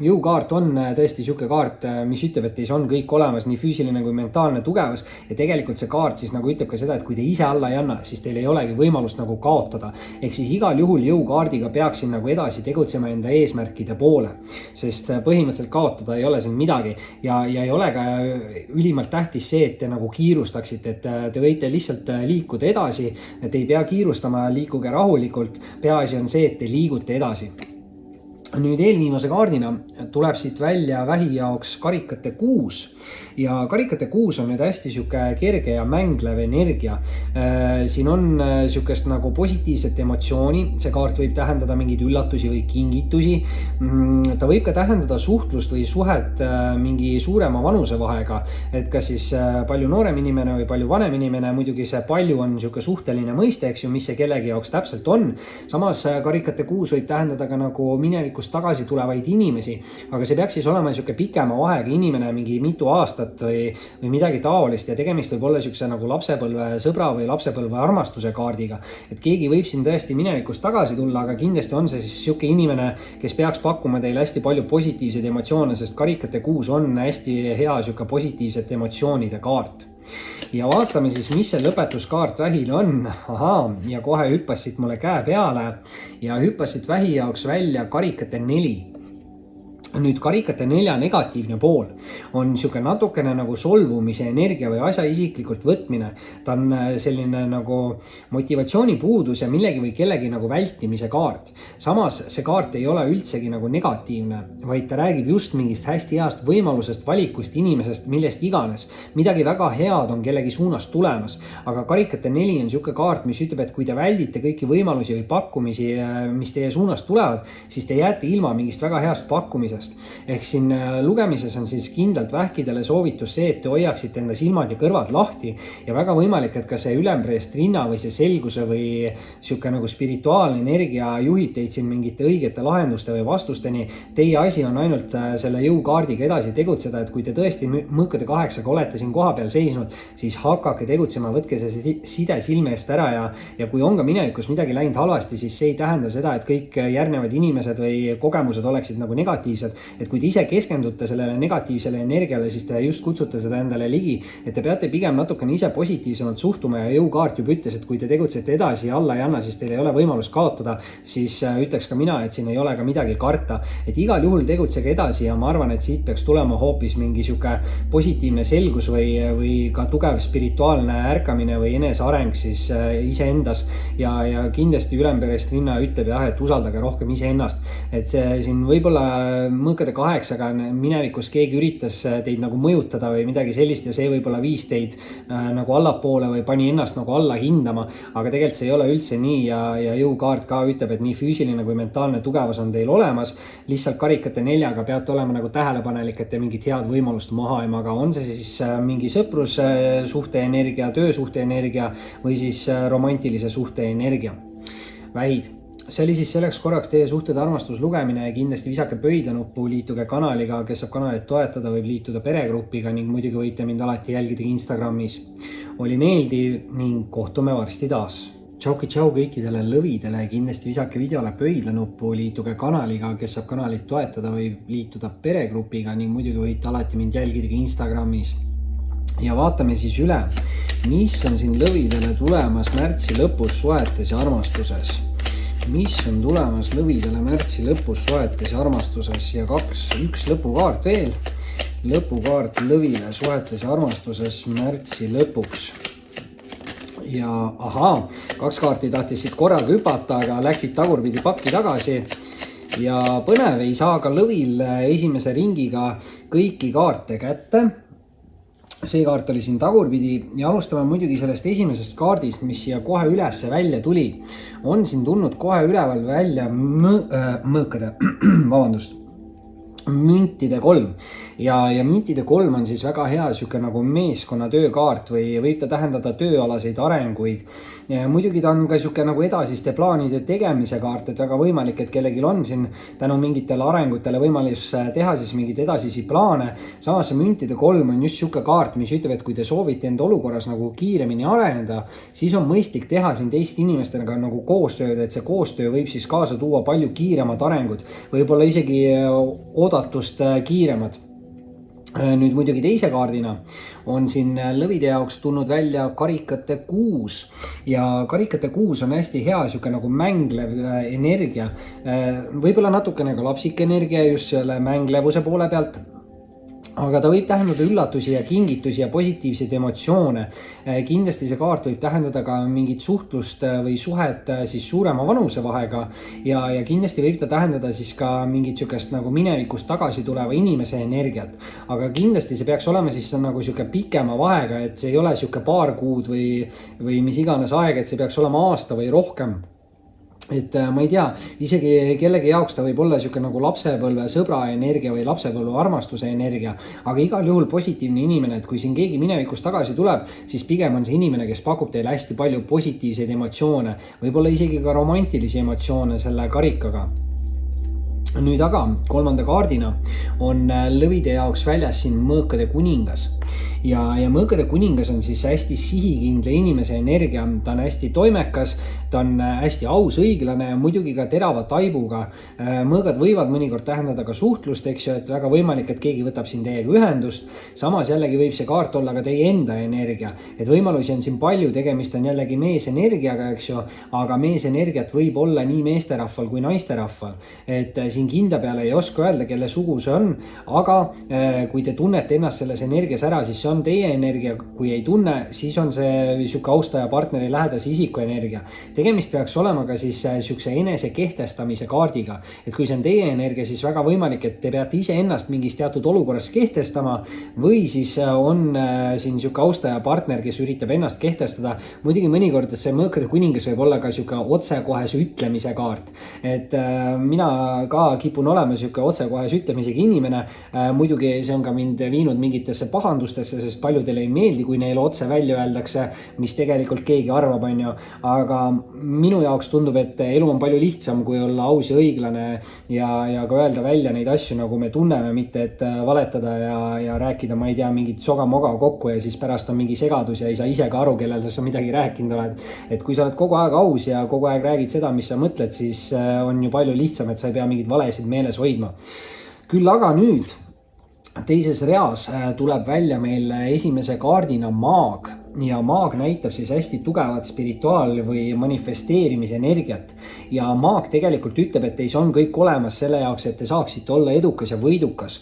jõukaart on tõesti siuke kaart, mis ütleb, et teis on kõik olemas, nii füüsiline kui mentaalne tugevus ja tegelikult see kaart siis nagu ütleb ka seda, et kui te ise alla ei anna, siis teil ei olegi võimalust nagu kaotada. Ehk siis igal juhul jõukaardiga peaksin nagu edasi tegutsema enda eesmärkide poole, sest põhimõtteliselt kaotada ei ole siin midagi ja ei ole ka ülimalt tähtis see, et te nagu kiirustaksite, et te võite lihtsalt liikuda edasi, et ei pea kiirustama, liikuge rahulikult, peaasi on see, et te liigute edasi. Nüüd eelviimase kaardina tuleb siit välja vähi jaoks karikate 6 ja karikate 6 on nüüd hästi siuke kerge ja mänglev energia. Siin on siukest nagu positiivset emotsiooni, see kaart võib tähendada mingeid üllatusi või kingitusi. Ta võib ka tähendada suhtlust või suhet mingi suurema vanusevahega, et kas siis palju noorem inimene või palju vanem inimene, muidugi see palju on siuke suhteline mõiste, eks ju, mis see kellegi jaoks täpselt on. Samas karikate 6 võib tähendada ka nagu minevikust tagasi tulevaid inimesi, aga see peaks siis olema siuke pikema vahega inimene, mingi mitu aastat või midagi taolist ja tegemist võib olla siukse nagu lapsepõlve sõbra või lapsepõlve armastuse kaardiga, et keegi võib siin tõesti minevikust tagasi tulla, aga kindlasti on see siis siuke inimene, kes peaks pakkuma teile hästi palju positiivseid emotsioone, sest karikate 6 on hästi hea siuke positiivsete emotsioonide kaart. Ja vaatame siis, mis see lõpetuskaart vähil on. Ja kohe hüppas siit mulle käe peale ja hüppas siit vähi jaoks välja karikate 4. Nüüd karikate 4 negatiivne pool on siuke natukene nagu solvumise energia või asja isiklikult võtmine. Ta on selline nagu motivatsioonipuudus ja millegi või kellegi nagu vältimise kaart. Samas see kaart ei ole üldsegi nagu negatiivne, vaid ta räägib just mingist hästi heast võimalusest, valikust, inimesest, millest iganes. Midagi väga head on kellegi suunas tulemas, aga karikate 4 on siuke kaart, mis ütleb, et kui te väldite kõiki võimalusi või pakkumisi, mis teie suunas tulevad, siis te jääte ilma mingist väga heast pakkumisest. Ehk siin lugemises on siis kindlalt vähkidele soovitus see, et te hoiaksite enda silmad ja kõrvad lahti ja väga võimalik, et ka see ülempreest rinna või see selguse või siuke nagu spirituaalne energia juhib teid siin mingite õigete lahenduste või vastusteni. Teie asi on ainult selle jõukaardiga edasi tegutseda, et kui te tõesti mõõkade 8 olete siin koha peal seisnud, siis hakake tegutsema, võtke see side silme eest ära ja kui on ka minevikus midagi läinud halvasti, siis see ei tähenda seda, et kõik järgnevad inimesed või kogemused oleksid nagu negatiivsed, inimesed, et kui te ise keskendute sellele negatiivsele energiale, siis te just kutsute seda endale ligi, et te peate pigem natukene ise positiivsemalt suhtuma ja jõukaart juba ütles, et kui te tegutsete edasi ja alla ei anna, siis teil ei ole võimalust kaotada, siis ütleks ka mina, et siin ei ole ka midagi karta, et igal juhul tegutsege edasi ja ma arvan, et siit peaks tulema hoopis mingi sihuke positiivne selgus või ka tugev spirituaalne ärkamine või eneseareng siis iseendas ja kindlasti ülemperest Rinna ütleb jah, et usaldage rohkem iseennast, et see siin võib-olla mõõkade 8-ga minevikus keegi üritas teid nagu mõjutada või midagi sellist ja see võib-olla viis teid nagu allapoole või pani ennast nagu alla hindama, aga tegelikult see ei ole üldse nii ja jõukaart ka ütleb, et nii füüsiline kui mentaalne tugevus on teil olemas, lihtsalt karikate 4-ga peate olema nagu tähelepanelik, et te mingit head võimalust maha ei maga, on see siis mingi sõprussuhte energia, töösuhte energia või siis romantilise suhte energia. Vähid. See oli siis selleks korraks teie suhted armastuslugemine ja kindlasti visake pöidlanuppu, liituge kanaliga, kes saab kanalit toetada, võib liituda peregrupiga ning muidugi võite mind alati jälgida Instagramis. Oli meeldiv ning kohtume varsti taas. Tšau kõikidele lõvidele, kindlasti visake videole pöidlanuppu, liituge kanaliga, kes saab kanalit toetada, võib liituda peregrupiga ning muidugi võite alati mind jälgida Instagramis. Ja vaatame siis üle, mis on siin lõvidele tulemas märtsi lõpus suhetes ja armastuses. Mis on tulemas lõvidele märtsi lõpus suhetes ja armastuses ja üks lõpukaart veel. Lõpukaart lõvile suhetes ja armastuses märtsi lõpuks. Ja ahaa, 2 kaarti tahtis siit korraga hüpata, aga läksid tagurpidi pakki tagasi. Ja põnev, ei saa ka lõvil esimese ringiga kõiki kaarte kätte. See kaart oli siin tagurpidi ja alustame muidugi sellest esimesest kaardist, mis siia kohe ülesse välja tuli. On siin tulnud kohe üleval välja mõõkade, müntide 3 ja müntide 3 on siis väga hea siuke nagu meeskonna töökaart või võib ta tähendada tööalaseid arenguid. Ja muidugi ta on ka siuke nagu edasiste plaanide tegemise kaart, et väga võimalik, et kellelgi on siin tänu mingitele arengutele võimalus teha siis mingeid edasisi plaane. Samas müntide 3 on just siuke kaart, mis ütleb, et kui te soovite enda olukorras nagu kiiremini areneda, siis on mõistlik teha siin teiste inimestega nagu koostööd, et see koostöö võib siis kaasa tuua palju kiiremad arengud, võib-olla isegi oodatust kiiremad. Nüüd muidugi teise kaardina on siin lõvide jaoks tulnud välja karikate 6 ja karikate 6 on hästi hea siuke nagu mänglev energia, võib-olla natukene ka lapsik energia just selle mänglevuse poole pealt. Aga ta võib tähendada üllatusi ja kingitusi ja positiivseid emotsioone. Kindlasti see kaart võib tähendada ka mingit suhtlust või suhet siis suurema vanusevahega ja kindlasti võib ta tähendada siis ka mingit siukest nagu minevikust tagasi tuleva inimese energiat. Aga kindlasti see peaks olema siis nagu siuke pikema vahega, et see ei ole siuke paar kuud või mis iganes aeg, et see peaks olema aasta või rohkem. Et ma ei tea, isegi kellegi jaoks ta võib olla siuke nagu lapsepõlve sõbra energia või lapsepõlve armastuse energia, aga igal juhul positiivne inimene, et kui siin keegi minevikus tagasi tuleb, siis pigem on see inimene, kes pakub teile hästi palju positiivseid emotsioone, võib-olla isegi ka romantilisi emotsioone selle karikaga. Nüüd aga kolmanda kaardina on lõvide jaoks väljas siin mõõkade kuningas ja mõõkade kuningas on siis hästi sihikindla inimese energia, ta on hästi toimekas, ta on hästi aus, õiglane ja muidugi ka terava taibuga. Mõõgad võivad mõnikord tähendada ka suhtlust, eks ju, et väga võimalik, et keegi võtab siin teiega ühendust. Samas jällegi võib see kaart olla ka teie enda energia, et võimalusi on siin palju, tegemist on jällegi meesenergiaga, eks ju, aga meesenergiat võib olla nii meesterahval kui naisterahval, et siin kinda peale ei oska öelda, kelle sugu see on, aga kui te tunnete ennast selles energias ära, siis see on teie energia, kui ei tunne, siis on see siuke austaja partneri lähedase isiku energia. Tegemist peaks olema ka siis siukse enese kehtestamise kaardiga, et kui see on teie energia, siis väga võimalik, et te peate ise ennast mingis teatud olukorras kehtestama või siis on siin siuke austaja partner, kes üritab ennast kehtestada. Muidugi mõnikord see mõõkade kuningas võib olla ka siuke otsekohese ütlemise kaart, et mina ka kipun olema siuke otsekohese ütlemisega inimene. Muidugi see on ka mind viinud mingitesse pahandustesse, sest paljudele ei meeldi, kui neile otse välja öeldakse, mis tegelikult keegi arvab, on ju. Aga minu jaoks tundub, et elu on palju lihtsam, kui olla aus ja õiglane ja ka öelda välja neid asju, nagu me tunneme, mitte et valetada ja rääkida, ma ei tea, mingit soga-moga kokku ja siis pärast on mingi segadus ja ei saa ise ka aru, kellele sa midagi rääkinud oled. Et kui sa oled kogu aeg aus ja kogu aeg räägid seda, mis sa mõtled, siis on ju palju lihtsam, et sa ei pea mingid valesid meeles hoidma. Küll aga nüüd teises reas tuleb välja meil esimese kaardina maag ja maag näitab siis hästi tugevat spirituaal- või manifesteerimise energiat. Ja maag tegelikult ütleb, et teis on kõik olemas selle jaoks, et te saaksite olla edukas ja võidukas.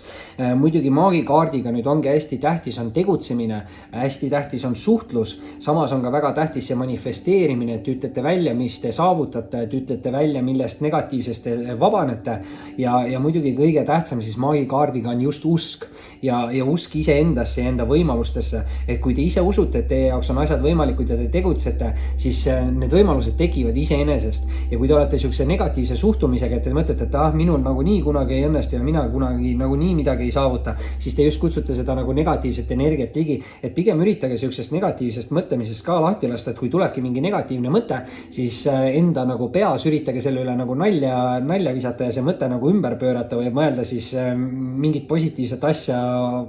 Muidugi maagikaardiga nüüd ongi hästi tähtis on tegutsemine, hästi tähtis on suhtlus, samas on ka väga tähtis see manifesteerimine, et ütlete välja, mis te saavutate, et ütlete välja, millest negatiivsest te vabanete ja muidugi kõige tähtsam siis maagikaardiga on just usk ja usk iseendasse ja enda võimalustesse, et kui te ise usute, et teie jaoks on asjad võimalikud ja te tegutsete, siis need võimalused tekivad iseenesest. Ja kui te olete sellise negatiivse suhtumisega, et te mõtlete, et minul nagunii kunagi ei õnnestu ja mina kunagi nagunii midagi ei saavuta, siis te just kutsute seda nagu negatiivset energiat ligi, et pigem üritage sellisest negatiivsest mõtlemisest ka lahti lasta, et kui tulebki mingi negatiivne mõte, siis enda nagu peas üritage selle üle nagu nalja visata ja see mõte nagu ümber pöörata või mõelda siis mingit positiivset asja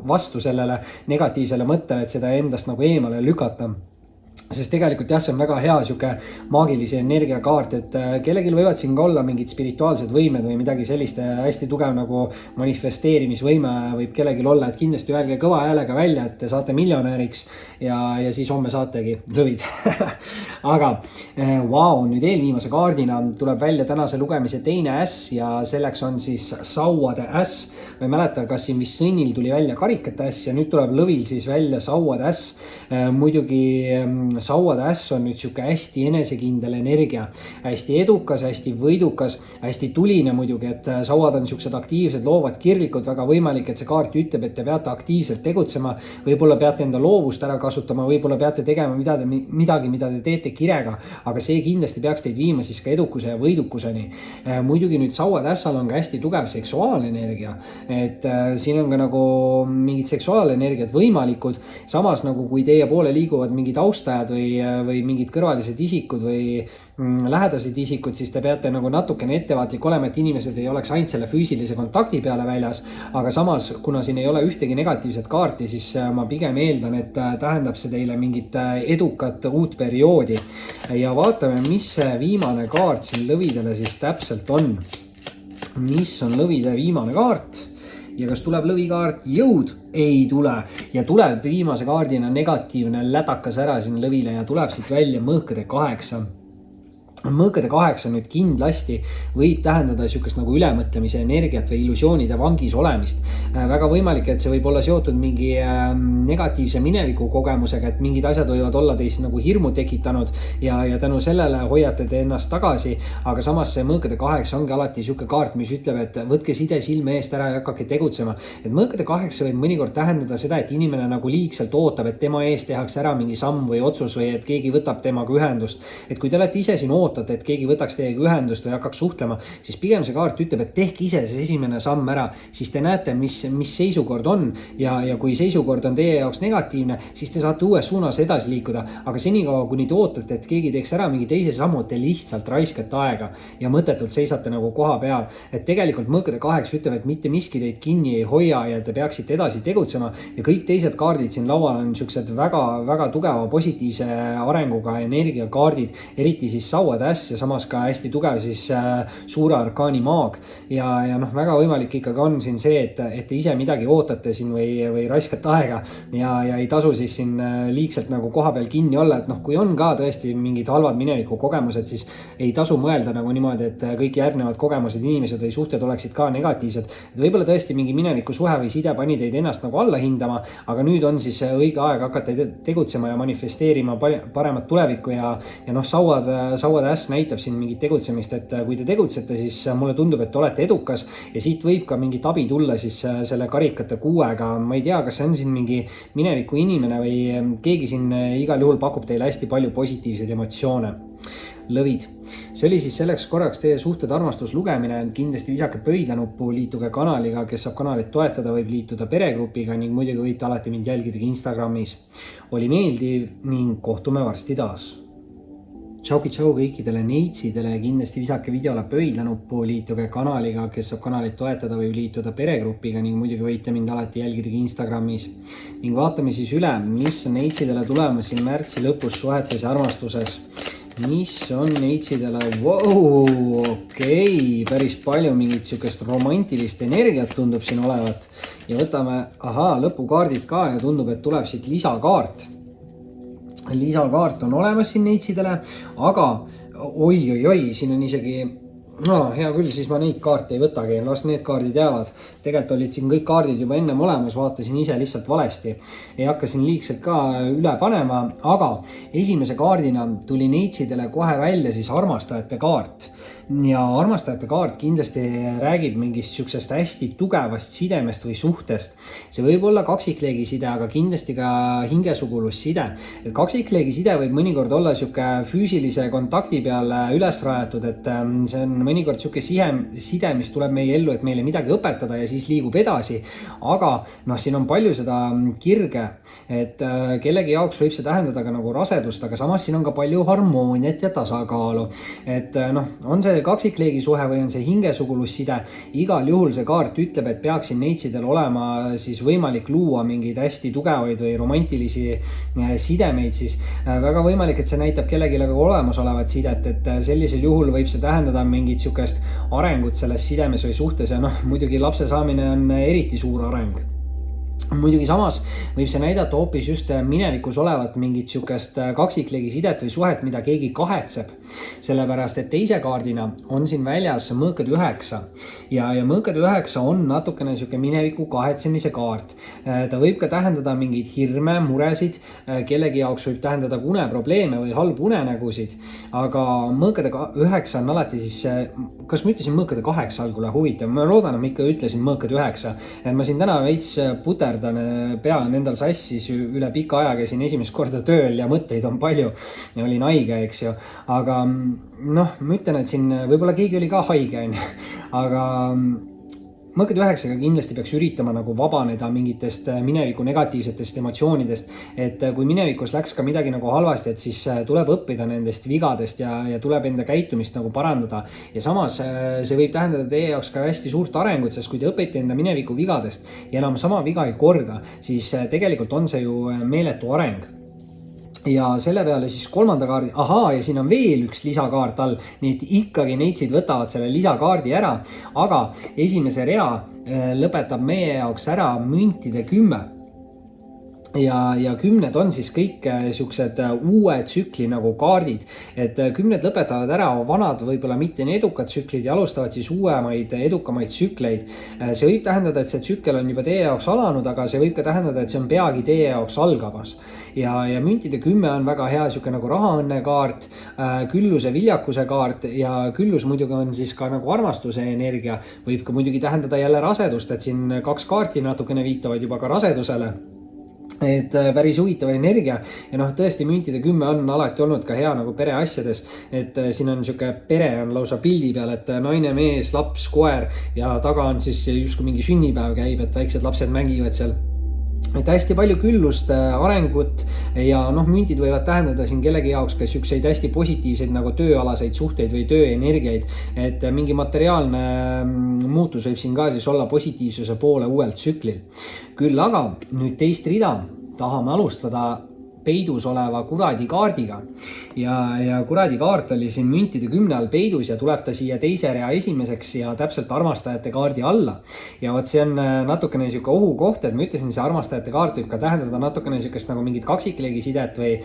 vastu sellele negatiivsele mõttele, et seda endast nagu eemale lükata. Sest tegelikult jah, see on väga hea siuke maagilise energia kaart, et kellelgi võivad siin ka olla mingid spirituaalsed võimed või midagi sellist, hästi tugev nagu manifesteerimisvõime võib kellelgi olla, et kindlasti öelge kõva häälega välja, et te saate miljonäriks ja siis homme saategi lõvid. Aga nüüd eelviimase kaardina tuleb välja tänase lugemise teine äss ja selleks on siis sauade äss. Ma ei mäleta, kas siin vist sõnnil tuli välja karikate äss ja nüüd tuleb lõvil siis välja sauade äss. Muidugi sauade äss on nüüd siuke hästi enesekindel energia, hästi edukas, hästi võidukas, hästi tuline muidugi, et sauad on siuksed aktiivsed, loovad kirglikud, väga võimalik, et see kaart ütleb, et te peate aktiivselt tegutsema, võib-olla peate enda loovust ära kasutama, võib-olla peate tegema midagi, mida te teete kirega, aga see kindlasti peaks teid viima siis ka edukuse ja võidukuseni. Muidugi nüüd sauade ässal on ka hästi tugev seksuaalenergia, et siin on ka nagu mingid seksuaalenergiad võimalikud, samas nagu kui teie poole liiguvad mingid austajad või mingid kõrvalised isikud või lähedased isikud, siis te peate nagu natukene ettevaatlik olema, et inimesed ei oleks ainult selle füüsilise kontakti peale väljas, aga samas, kuna siin ei ole ühtegi negatiivset kaarti, siis ma pigem eeldan, et tähendab see teile mingit edukat uut perioodi. Ja vaatame, mis see viimane kaart siin lõvidele siis täpselt on. Mis on lõvide viimane kaart? Ja kas tuleb lõvikaart? Jõud ei tule ja tuleb viimase kaardina negatiivne lädakas ära siin lõvile ja tuleb siit välja mõõkade 8. Mõõkade 8 nüüd kindlasti võib tähendada niisugust nagu ülemõtlemise energiat või illusioonide vangis olemist. Väga võimalik, et see võib olla seotud mingi negatiivse mineviku kogemusega, et mingid asjad võivad olla teis nagu hirmu tekitanud ja tänu sellele hoiate te ennast tagasi, aga samas see mõõkade 8 ongi alati niisugune kaart, mis ütleb, et võtke side silme eest ära ja hakake tegutsema. Et mõõkade 8 võib mõnikord tähendada seda, et inimene nagu liigselt ootab, et tema ees tehakse ära mingi samm või otsus või et keegi võtab temaga ühendust. Et kui te olete ise siin ootate, et keegi võtaks teiega ühendust või hakkaks suhtlema, siis pigem see kaart ütleb, et tehke ise see esimene samm ära, siis te näete, mis seisukord on ja kui seisukord on teie jaoks negatiivne, siis te saate uues suunas edasi liikuda, aga senikaua, kuni te ootate, et keegi teeks ära mingi teise sammu, te lihtsalt raiskate aega ja mõttetult seisate nagu koha peal. Et tegelikult mõõkade 8 ütleb, et mitte miski teid kinni ei hoia ja te peaksite edasi tegutsema ja kõik teised kaardid siin laual on niisugused väga tugeva positiivse arenguga energiakaardid, eriti siis sauade äss ja samas ka hästi tugev siis suure arkaani maag ja väga võimalik ikkagi on siin see, et te ise midagi ootate siin või raiskate aega ja ei tasu siis siin liigselt nagu koha peal kinni olla, et kui on ka tõesti mingid halvad mineviku kogemused, siis ei tasu mõelda nagu niimoodi, et kõik järgnevad kogemused, inimesed või suhted oleksid ka negatiivsed, et võib-olla tõesti mingi mineviku suhe või side pani teid ennast nagu alla hindama, aga nüüd on siis õige aeg hakata tegutsema ja manifesteerima paremat tulevikku ja sauade äss näitab siin mingit tegutsemist, et kui te tegutsete, siis mulle tundub, et te olete edukas ja siit võib ka mingit abi tulla siis selle karikate 6-ga. Ma ei tea, kas see on siin mingi mineviku inimene või keegi siin igal juhul pakub teile hästi palju positiivseid emotsioone. Lõvid. See oli siis selleks korraks teie suhted armastuslugemine, kindlasti visake pöidlanuppu, liituge kanaliga, kes saab kanalit toetada, võib liituda peregrupiga ning muidugi võite alati mind jälgida Instagramis. Oli meeldiv ning kohtume varsti taas. Tšau kõikidele neitsidele ja kindlasti visake videole pöidlanuppu, liituge kanaliga, kes saab kanalit toetada või liituda peregrupiga ning muidugi võite mind alati jälgida Instagramis. Ning vaatame siis üle, mis on neitsidele tulemas siin märtsi lõpus suhetes ja armastuses. mis on neitsidele, okei, päris palju mingit sihukest romantilist energiat tundub siin olevat ja võtame, lõpukaardid ka ja tundub, et tuleb siit lisakaart. Lisakaart on olemas siin neitsidele, aga oi, siin on isegi hea küll, siis ma neid kaarte ei võtagi, las need kaardid jäävad. Tegelikult olid siin kõik kaardid juba ennem olemas, vaatasin ise lihtsalt valesti. Ei hakka siin liigselt ka üle panema, aga esimese kaardina tuli neitsidele kohe välja siis armastajate kaart. Ja armastajate kaart kindlasti räägib mingist sihukesest hästi tugevast sidemest või suhtest. See võib olla kaksikleegi side, aga kindlasti ka hingesugulusside. Et kaksikleegi side võib mõnikord olla sihuke füüsilise kontakti peal üles rajatud, et see on mõnikord sihuke side, mis tuleb meie ellu, et meile midagi õpetada ja siis liigub edasi. Aga siin on palju seda kirge, et kellegi jaoks võib see tähendada ka nagu rasedust, aga samas siin on ka palju harmooniat ja tasakaalu. Et on see kaksikleegi suhe või on see hingesugulusside, igal juhul see kaart ütleb, et peaksin neitsidel olema siis võimalik luua mingeid hästi tugevaid või romantilisi sidemeid, siis väga võimalik, et see näitab kellelegi olemasolevat sidet, et sellisel juhul võib see tähendada mingit sihukest arengut selles sidemes või suhtes ja muidugi lapse saamine on eriti suur areng. Muidugi samas võib see näidata hoopis just minevikus olevat mingit sihukest kaksikleegi sidet või suhet, mida keegi kahetseb. Sellepärast, et teise kaardina on siin väljas mõõkad 9 ja mõõkad 9 on natukene sihuke mineviku kahetsemise kaart. Ta võib ka tähendada mingeid hirme, muresid, kellegi jaoks võib tähendada uneprobleeme või halbu unenägusid, aga mõõkade 9 on alati siis, kas ma ütlesin mõõkade 8 algul, huvitav, ma loodan, et ma ikka ütlesin mõõkad 9, et ma siin täna veits pea on endal sassis, üle pika aja käisin esimest korda tööl ja mõtteid on palju ja olin haige, eks ju, aga ma ütlen, et siin võib-olla keegi oli ka haige, aga mõõkad 9-ga kindlasti peaks üritama nagu vabaneda mingitest mineviku negatiivsetest emotsioonidest, et kui minevikus läks ka midagi nagu halvasti, et siis tuleb õppida nendest vigadest ja tuleb enda käitumist nagu parandada. Ja samas see võib tähendada teie jaoks ka hästi suurt arengut, sest kui te õpite enda mineviku vigadest ja enam sama viga ei korda, siis tegelikult on see ju meeletu areng. Ja selle peale siis kolmanda kaardi, ja siin on veel üks lisakaart all, nii et ikkagi neitsid võtavad selle lisakaardi ära, aga esimese rea lõpetab meie jaoks ära müntide 10. Ja 10 on siis kõik siuksed uue tsükli nagu kaardid, et 10 lõpetavad ära vanad, võib-olla mitte nii edukad tsüklid ja alustavad siis uuemaid edukamaid tsükleid. See võib tähendada, et see tsükkel on juba teie jaoks alanud, aga see võib ka tähendada, et see on peagi teie jaoks algamas. Ja müntide 10 on väga hea siuke nagu rahaõnne kaart, külluse viljakuse kaart ja küllus muidugi on siis ka nagu armastuse energia, võib ka muidugi tähendada jälle rasedust, et siin 2 kaarti natukene viitavad juba ka rasedusele. Et päris huvitav energia ja tõesti müntide 10 on alati olnud ka hea nagu pereasjades, et siin on siuke pere on lausa pildi peal, et naine, mees, laps, koer ja taga on siis justkui mingi sünnipäev käib, et väiksed lapsed mängivad seal. Et hästi palju küllust, arengut ja müntid võivad tähendada siin kellegi jaoks ka siukseid hästi positiivseid nagu tööalaseid suhteid või tööenergiaid, et mingi materiaalne muutus võib siin ka siis olla positiivsuse poole uuel tsüklil. Küll aga nüüd teist rida tahame alustada peidus oleva kuradi kaardiga ja kuradi kaart oli siin müntide 10 all peidus ja tuleb ta siia teise rea esimeseks ja täpselt armastajate kaardi alla. Ja vot see on natukene siuke ohukoht, et ma ütlesin, see armastajate kaart võib ka tähendada natukene siukest nagu mingit kaksikleegi sidet või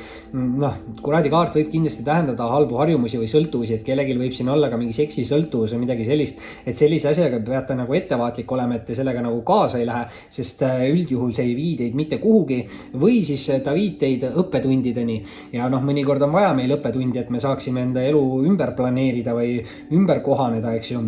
kuradi kaart võib kindlasti tähendada halbu harjumusi või sõltuvusi, et kellelgi võib siin olla ka mingi seksisõltuvus või midagi sellist, et sellise asjaga peate nagu ettevaatlik olema, et te sellega nagu kaasa ei lähe, sest üldjuhul see ei vii teid mitte kuhugi või siis ta viib teid õppetundideni ja mõnikord on vaja meil õppetundi, et me saaksime enda elu ümber planeerida või ümber kohaneda, eks ju.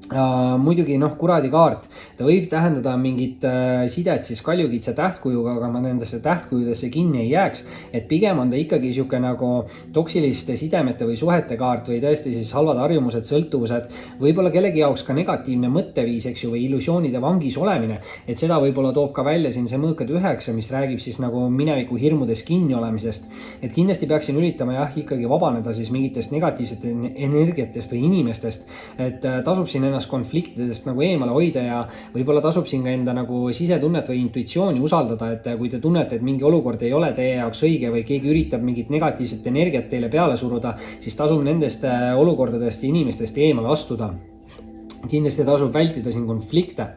Muidugi kuradi kaart, ta võib tähendada mingit sidet siis kaljukitse tähtkujuga, aga ma nendesse tähtkujudesse kinni ei jääks, et pigem on ta ikkagi siuke nagu toksiliste sidemete või suhete kaart või tõesti siis halvad harjumused, sõltuvused, võib-olla kellegi jaoks ka negatiivne mõtteviis, eks ju, või illusioonide vangis olemine, et seda võib-olla toob ka välja siin see mõõkad 9, mis räägib siis nagu mineviku hirmudes kinni olemisest, et kindlasti peaksin üritama ikkagi vabaneda siis mingitest negatiivsete energiatest või inimestest, et tasub siin siin ennast konfliktidest nagu eemale hoida ja võib-olla tasub siin ka enda nagu sisetunnet või intuitsiooni usaldada, et kui te tunnete, et mingi olukord ei ole teie jaoks õige või keegi üritab mingit negatiivset energiat teile peale suruda, siis tasub nendest olukordadest ja inimestest eemale astuda. Kindlasti tasub vältida siin konflikte.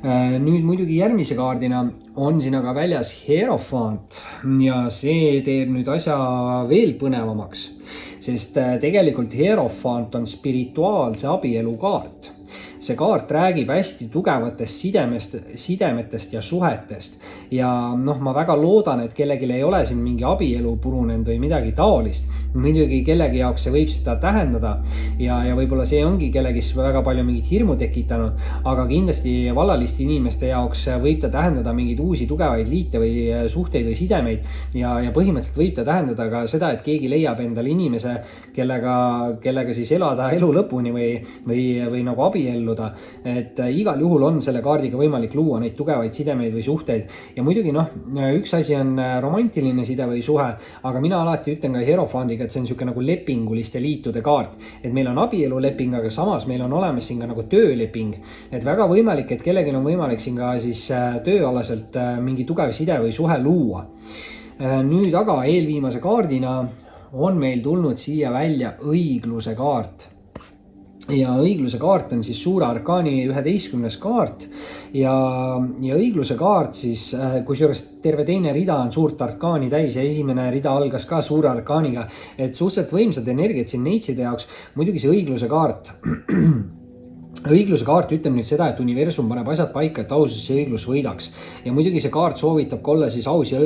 Nüüd muidugi järgmise kaardina on siin aga väljas Hierophant ja see teeb nüüd asja veel põnevamaks, sest tegelikult Hierophant on spirituaalse abielu kaart. See kaart räägib hästi tugevatest sidemetest ja suhetest ja ma väga loodan, et kellelgi ei ole siin mingi abielu purunenud või midagi taolist. Muidugi kellegi jaoks see võib seda tähendada ja võib-olla see ongi kellegis väga palju mingit hirmu tekitanud, aga kindlasti vallaliste inimeste jaoks võib ta tähendada mingeid uusi tugevaid liite või suhteid või sidemeid ja põhimõtteliselt võib ta tähendada ka seda, et keegi leiab endale inimese, kellega siis elada elu lõpuni või nagu abielluda. Et igal juhul on selle kaardiga võimalik luua neid tugevaid sidemeid või suhteid ja muidugi üks asi on romantiline side või suhe, aga mina alati ütlen ka Hierophantiga, et see on niisugune nagu lepinguliste liitude kaart, et meil on abieluleping, aga samas meil on olemas siin ka nagu tööleping, et väga võimalik, et kellelgi on võimalik siin ka siis tööalaselt mingi tugev side või suhe luua. Nüüd aga eelviimase kaardina on meil tulnud siia välja õigluse kaart. Ja õigluse kaart on siis suure arkaani 11. kaart ja õigluse kaart siis, kusjuures terve teine rida on suurt arkaani täis ja esimene rida algas ka suure arkaaniga, et suhteliselt võimsad energiat siin neitside jaoks. Muidugi see õigluse kaart ütleb nüüd seda, et universum paneb asjad paika, et ausus ja õiglus võidaks. Ja muidugi see kaart soovitab ka olla siis aus ja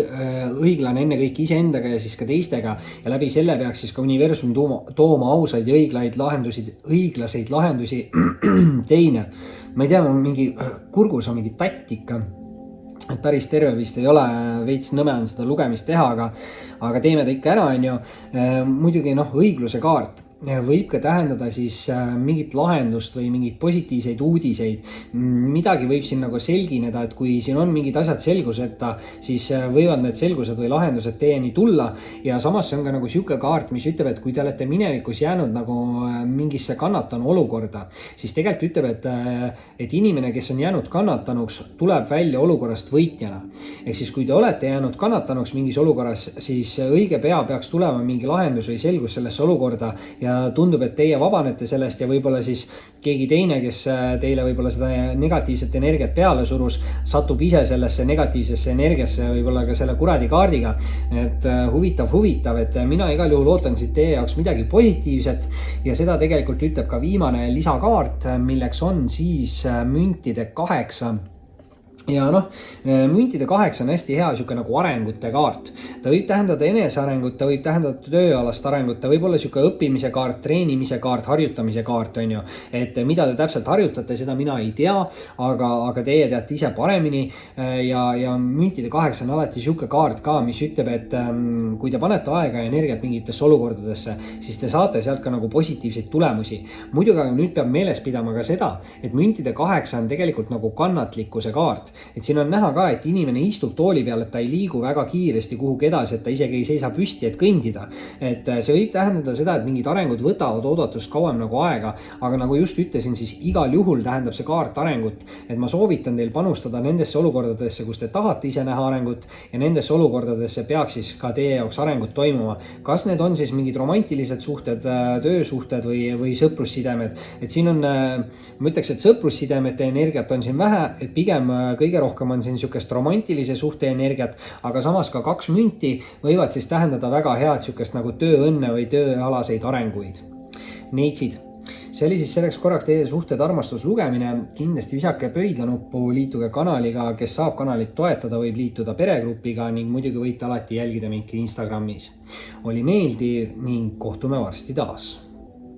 õiglane enne kõik iseendaga ja siis ka teistega. Ja läbi selle peaks siis ka universum tooma ausaid ja õiglaseid lahendusi. Teine. Ma ei tea, mingi kurgus on mingi tatt ikka. Et päris terve vist ei ole, veits nõme on seda lugemist teha, aga teeme ta ikka ära, on ju. Muidugi õigluse kaart võib ka tähendada siis mingit lahendust või mingit positiivseid uudiseid. Midagi võib siin nagu selgineda, et kui siin on mingid asjad selguseta, siis võivad need selgused või lahendused teieni tulla. Ja samas see on ka nagu siuke kaart, mis ütleb, et kui te olete minevikus jäänud nagu mingisse kannatanu olukorda, siis tegelikult ütleb, et inimene, kes on jäänud kannatanuks, tuleb välja olukorrast võitjana. Ehk siis kui te olete jäänud kannatanuks mingis olukorras, siis õige pea peaks tulema mingi lahendus või selgus sellesse olukorda ja tundub, et teie vabanete sellest ja võib-olla siis keegi teine, kes teile võib-olla seda negatiivset energiat peale surus, satub ise sellesse negatiivsesse energiasse võib-olla ka selle kuradi kaardiga. Et huvitav, et mina igal juhul ootan siit teie jaoks midagi positiivset ja seda tegelikult ütleb ka viimane lisakaart, milleks on siis müntide 8. Ja müntide 8 on hästi hea siuke nagu arengute kaart. Ta võib tähendada enesearengut, ta võib tähendada tööalast arengut, ta võib olla siuke õppimise kaart, treenimise kaart, harjutamise kaart, on ju. Et mida te täpselt harjutate, seda mina ei tea, aga teie teate ise paremini. Ja müntide 8 on alati siuke kaart ka, mis ütleb, et kui te panete aega ja energiat mingitesse olukordadesse, siis te saate sealt ka nagu positiivseid tulemusi. Muidugi aga nüüd peab meeles pidama ka seda, et müntide 8 on tegelikult nagu kannatlikkuse kaart. Et siin on näha ka, et inimene istub tooli peal, et ta ei liigu väga kiiresti kuhugi edasi, et ta isegi ei seisa püsti, et kõndida. Et see võib tähendada seda, et mingid arengud võtavad oodatust kauem nagu aega, aga nagu just ütlesin, siis igal juhul tähendab see kaart arengut. Et ma soovitan teil panustada nendesse olukordadesse, kus te tahate ise näha arengut ja nendesse olukordadesse peaks siis ka teie jaoks arengut toimuma. Kas need on siis mingid romantilised suhted, töösuhted või sõprussidemed? Et siin on, ma ütleks, et sõprussidemete energiat on siin vähe, et pigem kõige rohkem on siin siukest romantilise suhte energiat, aga samas ka 2 münti võivad siis tähendada väga head siukest nagu tööõnne või tööalaseid arenguid. Neitsid. See oli siis selleks korraks teie suhted armastuslugemine. Kindlasti visake pöidlanuppu, liituge kanaliga, kes saab kanalit toetada, võib liituda peregrupiga ning muidugi võite alati jälgida mind Instagramis. Oli meeldiv ning kohtume varsti taas.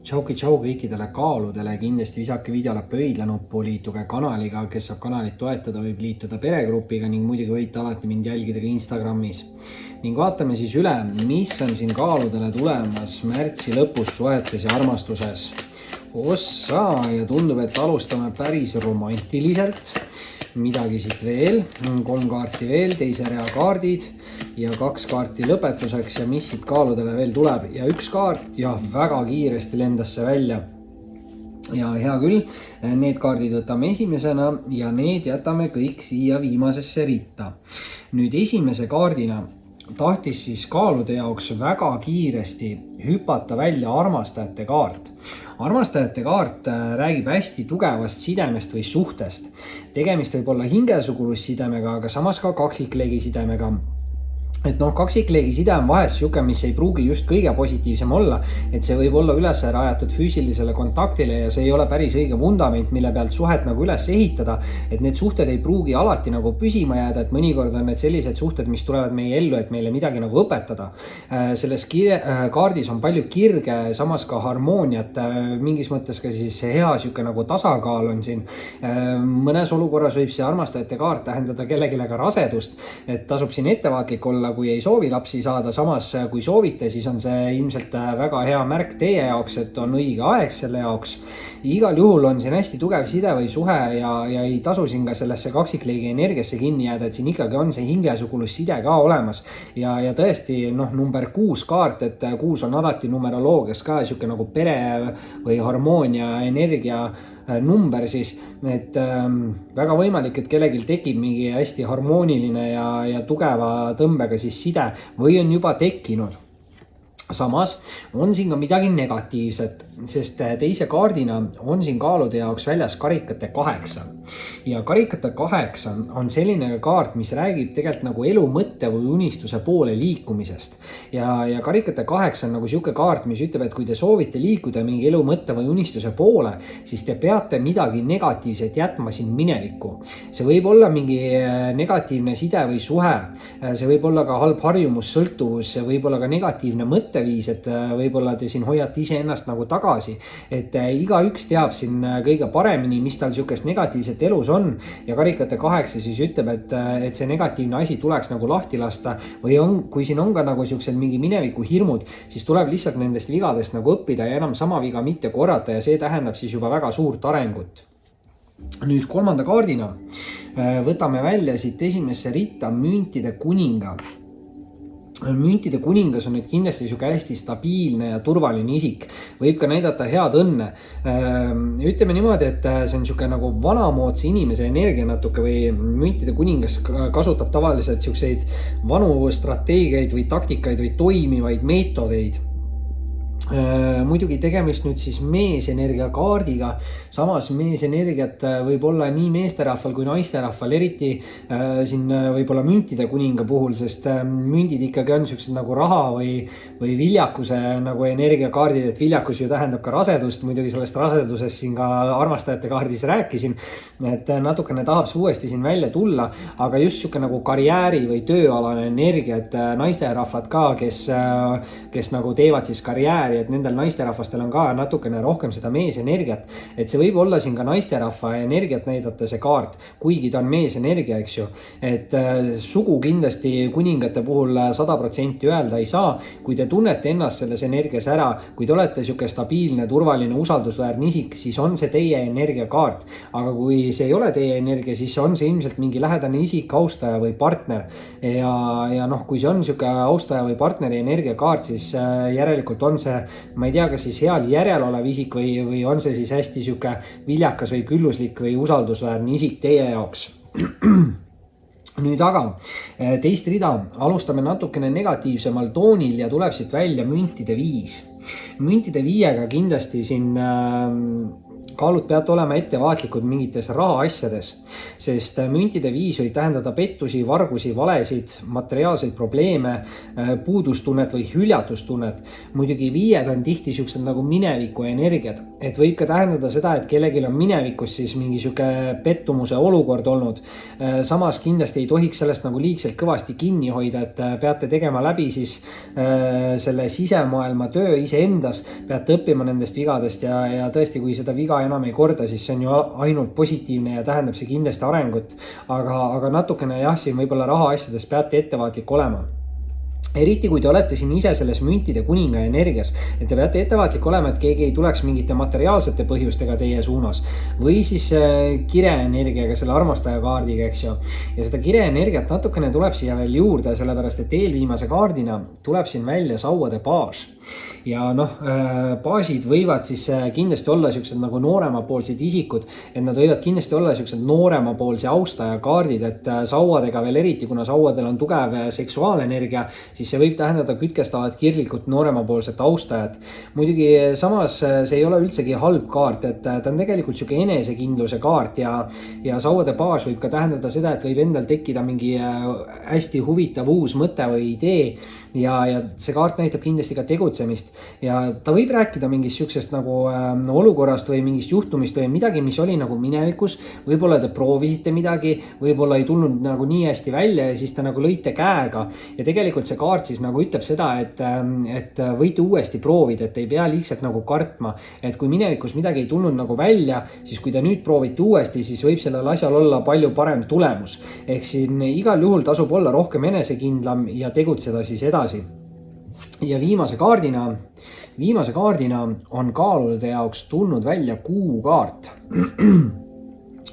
Tšau kõikidele kaaludele, kindlasti visake videole pöidlanuppu, liituge kanaliga, kes saab kanalit toetada, võib liituda peregrupiga ning muidugi võite alati mind jälgida ka Instagramis. Ning vaatame siis üle, mis on siin kaaludele tulemas märtsi lõpus suhetes ja armastuses. Ossa ja tundub, et alustame päris romantiliselt. Midagi siit veel, 3 kaarti veel, teise rea kaardid ja 2 kaarti lõpetuseks ja mis siit kaaludele veel tuleb ja 1 kaart ja väga kiiresti lendas see välja. ja hea küll, need kaardid võtame esimesena ja need jätame kõik siia viimasesse ritta. Nüüd esimese kaardina tahtis siis kaalude jaoks väga kiiresti hüpata välja armastajate kaart. Armastajate kaart räägib hästi tugevast sidemest või suhtest. Tegemist võib olla hingesugulusidemega, aga samas ka kaksikleegi sidemega. Et kaksikleegi side on vahest siuke, mis ei pruugi just kõige positiivsem olla, et see võib olla üles rajatud füüsilisele kontaktile ja see ei ole päris õige vundament, mille pealt suhet nagu üles ehitada, et need suhted ei pruugi alati nagu püsima jääda, et mõnikord on need sellised suhted, mis tulevad meie ellu, et meile midagi nagu õpetada. Selles kaardis on palju kirge, samas ka harmooniat, mingis mõttes ka siis hea siuke nagu tasakaal on siin. Mõnes olukorras võib see armastajate kaart tähendada kellegile ka rasedust, et tasub siin ettevaatlik olla, kui ei soovi lapsi saada, samas kui soovite, siis on see ilmselt väga hea märk teie jaoks, et on õige aeg selle jaoks. Igal juhul on siin hästi tugev side või suhe ja ei tasu siin ka sellesse kaksikleegi energiasse kinni jääda, et siin ikkagi on see hingesugulusside ka olemas. Ja tõesti, number 6 kaart, et 6 on alati numeroloogias ka siuke nagu pere või harmoonia energia number siis, et väga võimalik, et kellelgi tekib mingi hästi harmooniline ja tugeva tõmbega siis side või on juba tekkinud. Samas on siin ka midagi negatiivset, sest teise kaardina on siin kaalude jaoks väljas karikate 8. Ja karikate 8 on selline kaart, mis räägib tegelikult nagu elu mõtte või unistuse poole liikumisest. Ja karikate 8 on nagu siuke kaart, mis ütleb, et kui te soovite liikuda mingi elu mõtte või unistuse poole, siis te peate midagi negatiivset jätma siin minevikku. See võib olla mingi negatiivne side või suhe, see võib olla ka halb harjumus, sõltuvus, see võib olla ka negatiivne mõtteviis, et võib-olla te siin hoiate ise ennast nagu tagasi, et igaüks teab siin kõige paremini, mis tal siukest negatiivset elus on ja karikate 8 siis ütleb, et see negatiivne asi tuleks nagu lahti lasta või kui siin on ka nagu siuksed mingi mineviku hirmud, siis tuleb lihtsalt nendest vigadest nagu õppida ja enam sama viga mitte korrata ja see tähendab siis juba väga suurt arengut. Nüüd 3. kaardina võtame välja siit esimesse ritta müntide kuninga. Müntide kuningas on nüüd kindlasti siuke hästi stabiilne ja turvaline isik, võib ka näidata head õnne. Ütleme niimoodi, et see on siuke nagu vanamoodse inimese energia natuke või müntide kuningas kasutab tavaliselt siukseid vanu strateegiaid või taktikaid või toimivaid meetodeid. Muidugi tegemist nüüd siis meesenergia kaardiga, samas meesenergiat võib olla nii meesterahval kui naisterahval, eriti siin võib-olla müntide kuninga puhul, sest mündid ikkagi on siuksed nagu raha või viljakuse nagu energiakaardid, et viljakus ju tähendab ka rasedust, muidugi sellest rasedusest siin ka armastajate kaardis rääkisin, et natukene tahab see uuesti siin välja tulla, aga just siuke nagu karjääri või tööalane energia, et naisterahvad ka, kes nagu teevad siis karjääri, et nendel naisterahvastel on ka natukene rohkem seda meesenergiat, et see võib olla siin ka naisterahva energiat näidata see kaart, kuigi ta on meesenergia, eks ju, et sugu kindlasti kuningate puhul 100% öelda ei saa, kui te tunnete ennast selles energias ära, kui te olete siuke stabiilne, turvaline, usaldusväärne isik, siis on see teie energiakaart, aga kui see ei ole teie energia, siis on see ilmselt mingi lähedane isik, austaja või partner ja kui see on siuke austaja või partneri energiakaart, siis järelikult on see, ma ei tea, kas siis heal järel olev isik või on see siis hästi siuke viljakas või külluslik või usaldusväärne isik teie jaoks. Nüüd aga teist rida alustame natukene negatiivsemal toonil ja tuleb siit välja müntide 5. Müntide 5-ga kindlasti siin kaalud peate olema ettevaatlikud mingites rahaasjades, sest müntide 5 võib tähendada pettusi, vargusi, valesid, materiaalseid probleeme, puudustunnet või hüljatustunnet. Muidugi 5 on tihti siuksed nagu mineviku energiad, et võib ka tähendada seda, et kellelgi on minevikus siis mingi siuke pettumuse olukord olnud. Samas kindlasti ei tohiks sellest nagu liigselt kõvasti kinni hoida, et peate tegema läbi siis selle sisemaailma töö iseendas, peate õppima nendest vigadest ja tõesti, kui seda viga enam ei korda, siis see on ju ainult positiivne ja tähendab see kindlasti arengut, aga natukene jah, siin võib-olla rahaasjades peate ettevaatlik olema. eriti kui te olete siin ise selles müntide kuninga energias, et te peate ettevaatlik olema, et keegi ei tuleks mingite materiaalsete põhjustega teie suunas või siis kireenergiaga, selle armastaja kaardiga, eks ju. Ja seda kireenergiat natukene tuleb siia veel juurde, sellepärast et eelviimase kaardina tuleb siin välja sauade paas. Ja noh, baasid võivad siis kindlasti olla siuksed nagu nooremapoolsed isikud, et nad võivad kindlasti olla siuksed nooremapoolse austaja kaardid, et sauadega veel eriti, kuna sauadel on tugev seksuaalenergia, siis see võib tähendada kütkestavat kirglikult nooremapoolset austajat. Muidugi samas see ei ole üldsegi halb kaart, et ta on tegelikult siuke enesekindluse kaart ja sauade baas võib ka tähendada seda, et võib endal tekkida mingi hästi huvitav uus mõte või idee ja see kaart näitab kindlasti ka tegutsemist. Ja ta võib rääkida mingist siuksest nagu olukorrast või mingist juhtumist või midagi, mis oli nagu minevikus. Võib-olla te proovisite midagi, võib-olla ei tulnud nagu nii hästi välja ja siis te nagu lõite käega. Ja tegelikult see kaart siis nagu ütleb seda, et võite uuesti proovida, et ei pea liigselt nagu kartma. Et kui minevikus midagi ei tulnud nagu välja, siis kui te nüüd proovite uuesti, siis võib sellel asjal olla palju parem tulemus. Ehk siin igal juhul tasub olla rohkem enesekindlam ja tegutseda siis edasi. Ja viimase kaardina on kaalude jaoks tulnud välja kuukaart.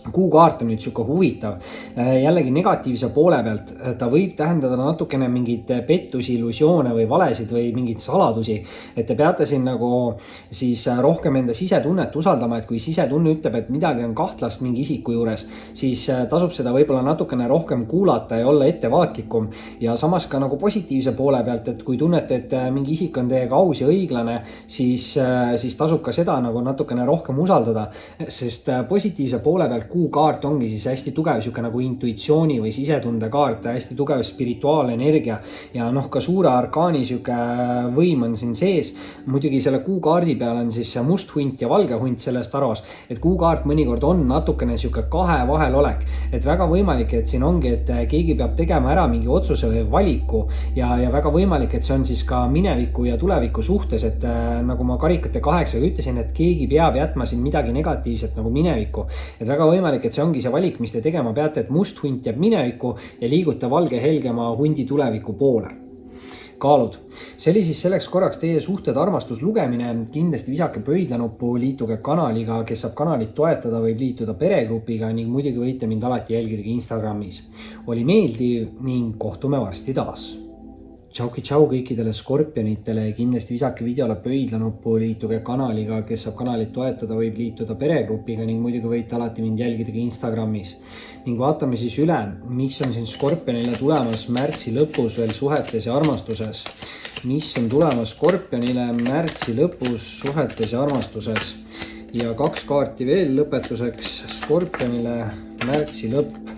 Kuukaart on nüüd siuke huvitav, jällegi negatiivse poole pealt, ta võib tähendada natukene mingid pettusi, illusioone või valesid või mingid saladusi, et te peate siin nagu siis rohkem enda sisetunnet usaldama, et kui sisetunne ütleb, et midagi on kahtlast mingi isiku juures, siis tasub seda võib-olla natukene rohkem kuulata ja olla ettevaatlikum ja samas ka nagu positiivse poole pealt, et kui tunnete, et mingi isik on teiega aus ja õiglane, siis tasub ka seda nagu natukene rohkem usaldada, sest positiivse poole pealt kuukaart ongi siis hästi tugev siuke nagu intuitsiooni või sisetunde kaart, hästi tugev spirituaalenergia ja noh, ka suure arkaani siuke võim on siin sees. Muidugi selle kuukaardi peal on siis must hunt ja valge hunt selles taros, et kuukaart mõnikord on natukene siuke kahe vahel olek, et väga võimalik, et siin ongi, et keegi peab tegema ära mingi otsuse või valiku ja väga võimalik, et see on siis ka mineviku ja tuleviku suhtes, et nagu ma karikate 8 ütlesin, et keegi peab jätma siin midagi negatiivset nagu minevikku, et väga võimalik, et see ongi see valik, mis te tegema peate, et must hunt jääb minevikku ja liigute valge helgema hundi tuleviku poole. Kaalud. See oli siis selleks korraks teie suhted armastuslugemine. Kindlasti visake pöidlanuppu, liituge kanaliga, kes saab kanalit toetada, võib liituda peregrupiga ning muidugi võite mind alati jälgida Instagramis. Oli meeldiv ning kohtume varsti taas. Tšau kõikidele skorpionitele, kindlasti visake videole pöidlanuppu, liituge kanaliga, kes saab kanalit toetada, võib liituda peregrupiga ning muidugi võite alati mind jälgida ka Instagramis. Ning vaatame siis üle, mis on siin skorpionile tulemas märtsi lõpus veel suhetes ja armastuses. Mis on tulemas skorpionile märtsi lõpus suhetes ja armastuses. Ja 2 kaarti veel lõpetuseks skorpionile märtsi lõpp.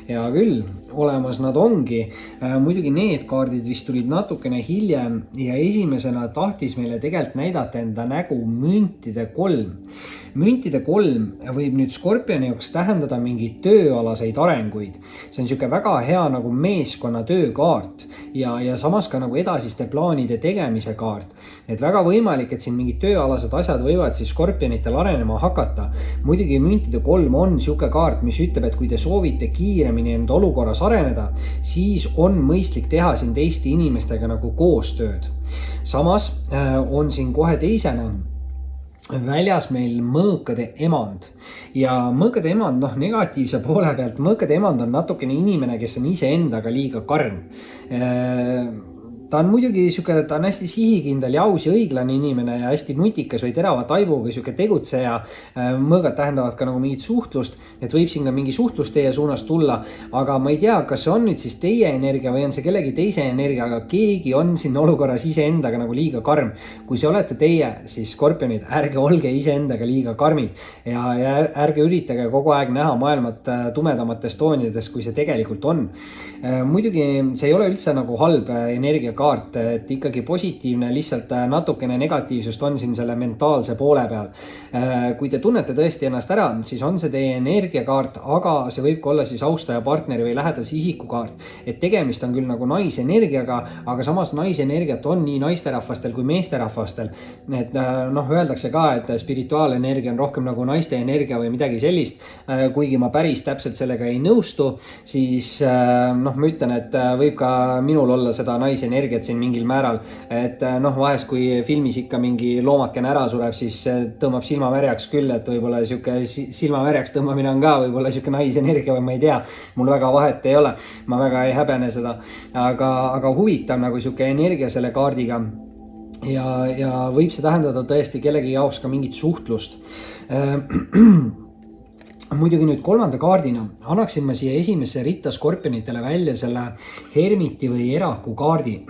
Ja küll, olemas nad ongi. Muidugi need kaardid vist tulid natukene hiljem ja esimesena tahtis meile tegelikult näidata enda nägu müntide 3. Müntide 3 võib nüüd skorpioni jaoks tähendada mingeid tööalaseid arenguid. See on siuke väga hea nagu meeskonna töökaart ja samas ka nagu edasiste plaanide tegemise kaart. Et väga võimalik, et siin mingid tööalased asjad võivad siis skorpionitel arenema hakata. Muidugi müntide 3 on siuke kaart, mis ütleb, et kui te soovite kiiremini enda olukorras areneda, siis on mõistlik teha siin teiste inimestega nagu koostööd. Samas on siin kohe teisena väljas meil mõõkade emand ja mõõkade emand, negatiivse poole pealt, mõõkade emand on natukene inimene, kes on iseendaga liiga karm. Ta on muidugi siuke, ta on hästi sihikindel ja aus ja õiglane inimene ja hästi nutikas või terava taibuga siuke tegutseja. Mõõgad tähendavad ka nagu mingit suhtlust, et võib siin ka mingi suhtlus teie suunas tulla, aga ma ei tea, kas see on nüüd siis teie energia või on see kellegi teise energia, aga keegi on siin olukorras iseendaga nagu liiga karm. Kui see olete teie, siis skorpionid, ärge olge iseendaga liiga karmid ja ärge üritage kogu aeg näha maailmat tumedamates toonides, kui see tegelikult on. Muidugi see ei ole üldse nagu halb energia kaart, et ikkagi positiivne, lihtsalt natukene negatiivsust on siin selle mentaalse poole peal. Kui te tunnete tõesti ennast ära, siis on see teie energiakaart, aga see võib ka olla siis austaja partneri või lähedase isiku kaart. Et tegemist on küll nagu naisenergiaga, aga samas naisenergiat on nii naisterahvastel kui meesterahvastel. Et öeldakse ka, et spirituaalenergia on rohkem nagu naiste energia või midagi sellist. Kuigi ma päris täpselt sellega ei nõustu, siis ma ütlen, et võib ka minul olla seda naisenergia energiat siin mingil määral, et vahest kui filmis ikka mingi loomakene ära sureb, siis tõmbab silmavärjaks küll, et võib-olla siuke silmavärjaks tõmbamine on ka võib-olla siuke naisenergia või ma ei tea, mul väga vahet ei ole, ma väga ei häbene seda, aga huvitav nagu siuke energia selle kaardiga ja võib see tähendada tõesti kellegi jaoks ka mingit suhtlust. Muidugi nüüd kolmanda kaardina annaksin ma siia esimesse ritta skorpionitele välja selle Hermiti või Eraku kaardi.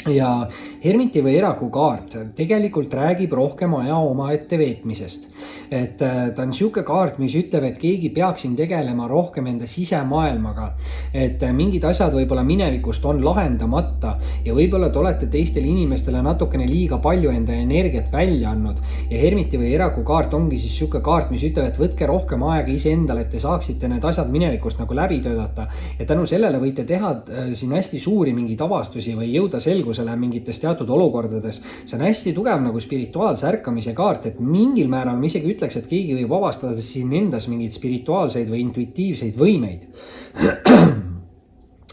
Ja Hermiti või Eraku kaart tegelikult räägib rohkem aja omaette veetmisest. Et ta on siuke kaart, mis ütleb, et keegi peaks siin tegelema rohkem enda sisemaailmaga. Et mingid asjad võib-olla minevikust on lahendamata ja võib-olla te olete teistele inimestele natukene liiga palju enda energiat välja andnud. Ja Hermiti või Eraku kaart ongi siis siuke kaart, mis ütleb, et võtke rohkem aega iseendale, et te saaksite need asjad minevikust nagu läbi töötada. Ja tänu sellele võite teha siin hästi suuri mingeid avastusi või jõuda selgusele mingites teatud olukordades. See on hästi tugev nagu spirituaalse ärkamise kaart, et mingil määral ma isegi ütleks, et keegi võib avastada siin endas mingeid spirituaalseid või intuitiivseid võimeid.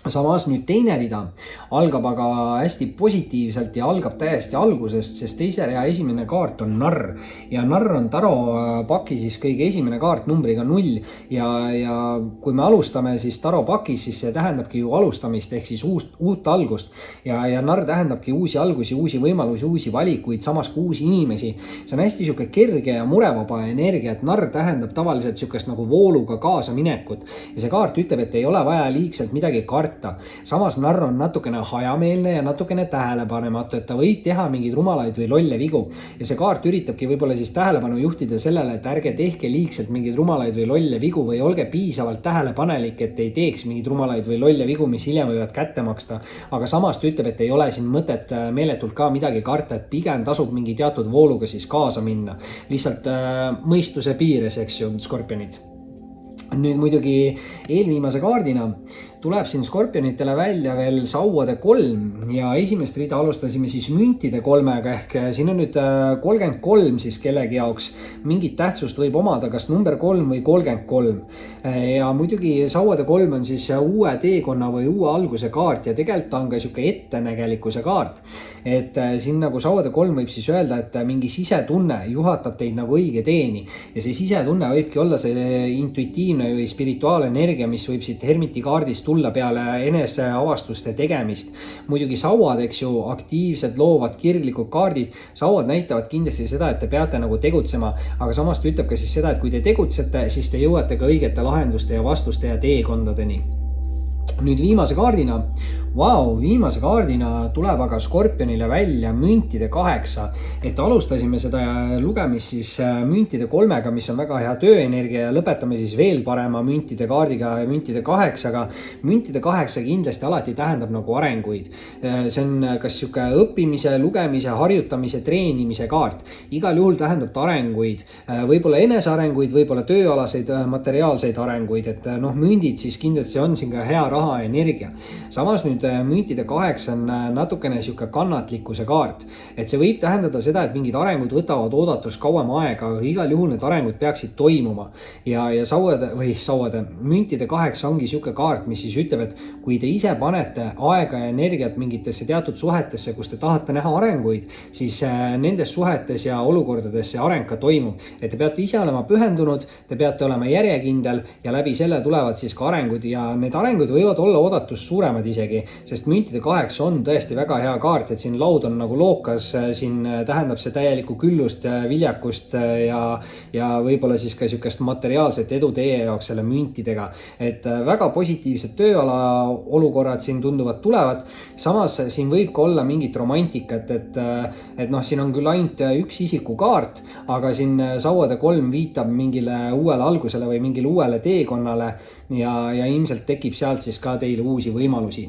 Samas nüüd teine rida algab aga hästi positiivselt ja algab täiesti algusest, sest teise rea esimene kaart on narr. Ja narr on taropaki siis kõige esimene kaart numbriga 0. Ja kui me alustame siis taropakis, siis see tähendabki ju alustamist ehk siis uut algust. Ja narr tähendabki uusi algusi, uusi võimalusi, uusi valikuid, samas kui uusi inimesi. See on hästi siuke kerge ja murevaba energia, et narr tähendab tavaliselt siukest nagu vooluga kaasa minekut. Ja see kaart ütleb, et ei ole vaja liigselt midagi karta. Samas narr on natukene hajameelne ja natukene tähelepanematu, et ta võib teha mingeid rumalaid või lolle vigu. Ja see kaart üritabki võib-olla siis tähelepanu juhtida sellele, et ärge tehke liigselt mingeid rumalaid või lolle vigu või olge piisavalt tähelepanelik, et ei teeks mingeid rumalaid või lolle vigu, mis hiljem võivad kätte maksta. Aga samas ta ütleb, et ei ole siin mõtet meeletult ka midagi karta, et pigem tasub mingi teatud vooluga siis kaasa minna. Lihtsalt mõistuse piires, eks ju, skorpionid. Nüüd muidugi eelviimase kaardina tuleb siin skorpionitele välja veel sauade 3 ja esimest rida alustasime siis müntide 3-ga ehk siin on nüüd 33 siis kellegi jaoks mingit tähtsust võib omada, kas number 3 või 33. Ja muidugi sauade 3 on siis uue teekonna või uue alguse kaart ja tegelikult on ka siuke ettenägelikkuse kaart. Et siin nagu sauade 3 võib siis öelda, et mingi sisetunne juhatab teid nagu õige teeni ja see sisetunne võibki olla see intuitiivne või spirituaalenergia, mis võib siit Hermiti kaardist tulla peale eneseavastuste tegemist. Muidugi sauad, eks ju, aktiivsed, loovad, kirglikud kaardid. Sauad näitavad kindlasti seda, et te peate nagu tegutsema, aga samas ta ütleb ka siis seda, et kui te tegutsete, siis te jõuate ka õigete lahenduste ja vastuste ja teekondadeni. Nüüd viimase kaardina tuleb aga skorpionile välja müntide 8, et alustasime seda lugemist siis müntide 3-ga, mis on väga hea tööenergia ja lõpetame siis veel parema müntide kaardiga ja müntide 8-ga. Müntide 8 kindlasti alati tähendab nagu arenguid. See on kas siuke õppimise, lugemise, harjutamise, treenimise kaart. Igal juhul tähendab ta arenguid, võib-olla enesearenguid, võib-olla tööalaseid, materiaalseid arenguid, et mündid siis kindlasti on siin ka hea raha energia. Samas nüüd müntide 8 on natukene siuke kannatlikkuse kaart, et see võib tähendada seda, et mingid arengud võtavad oodatust kauem aega, aga igal juhul need arengud peaksid toimuma ja sauade müntide 8 ongi siuke kaart, mis siis ütleb, et kui te ise panete aega ja energiat mingitesse teatud suhetesse, kus te tahate näha arenguid, siis nendes suhetes ja olukordades see areng ka toimub, et te peate ise olema pühendunud, te peate olema järjekindel ja läbi selle tulevad siis ka arengud ja need arengud võivad olla oodatust suuremad isegi, sest müntide 8 on tõesti väga hea kaart, et siin laud on nagu lookas, siin tähendab see täielikku küllust, viljakust ja võib-olla siis ka siukest materiaalset edu teie jaoks selle müntidega, et väga positiivsed tööala olukorrad siin tunduvad tulevad, samas siin võib ka olla mingit romantikat, et siin on küll ainult üks isiku kaart, aga siin sauade 3 viitab mingile uuele algusele või mingile uuele teekonnale ja ilmselt tekib sealt siis ka teile uusi võimalusi.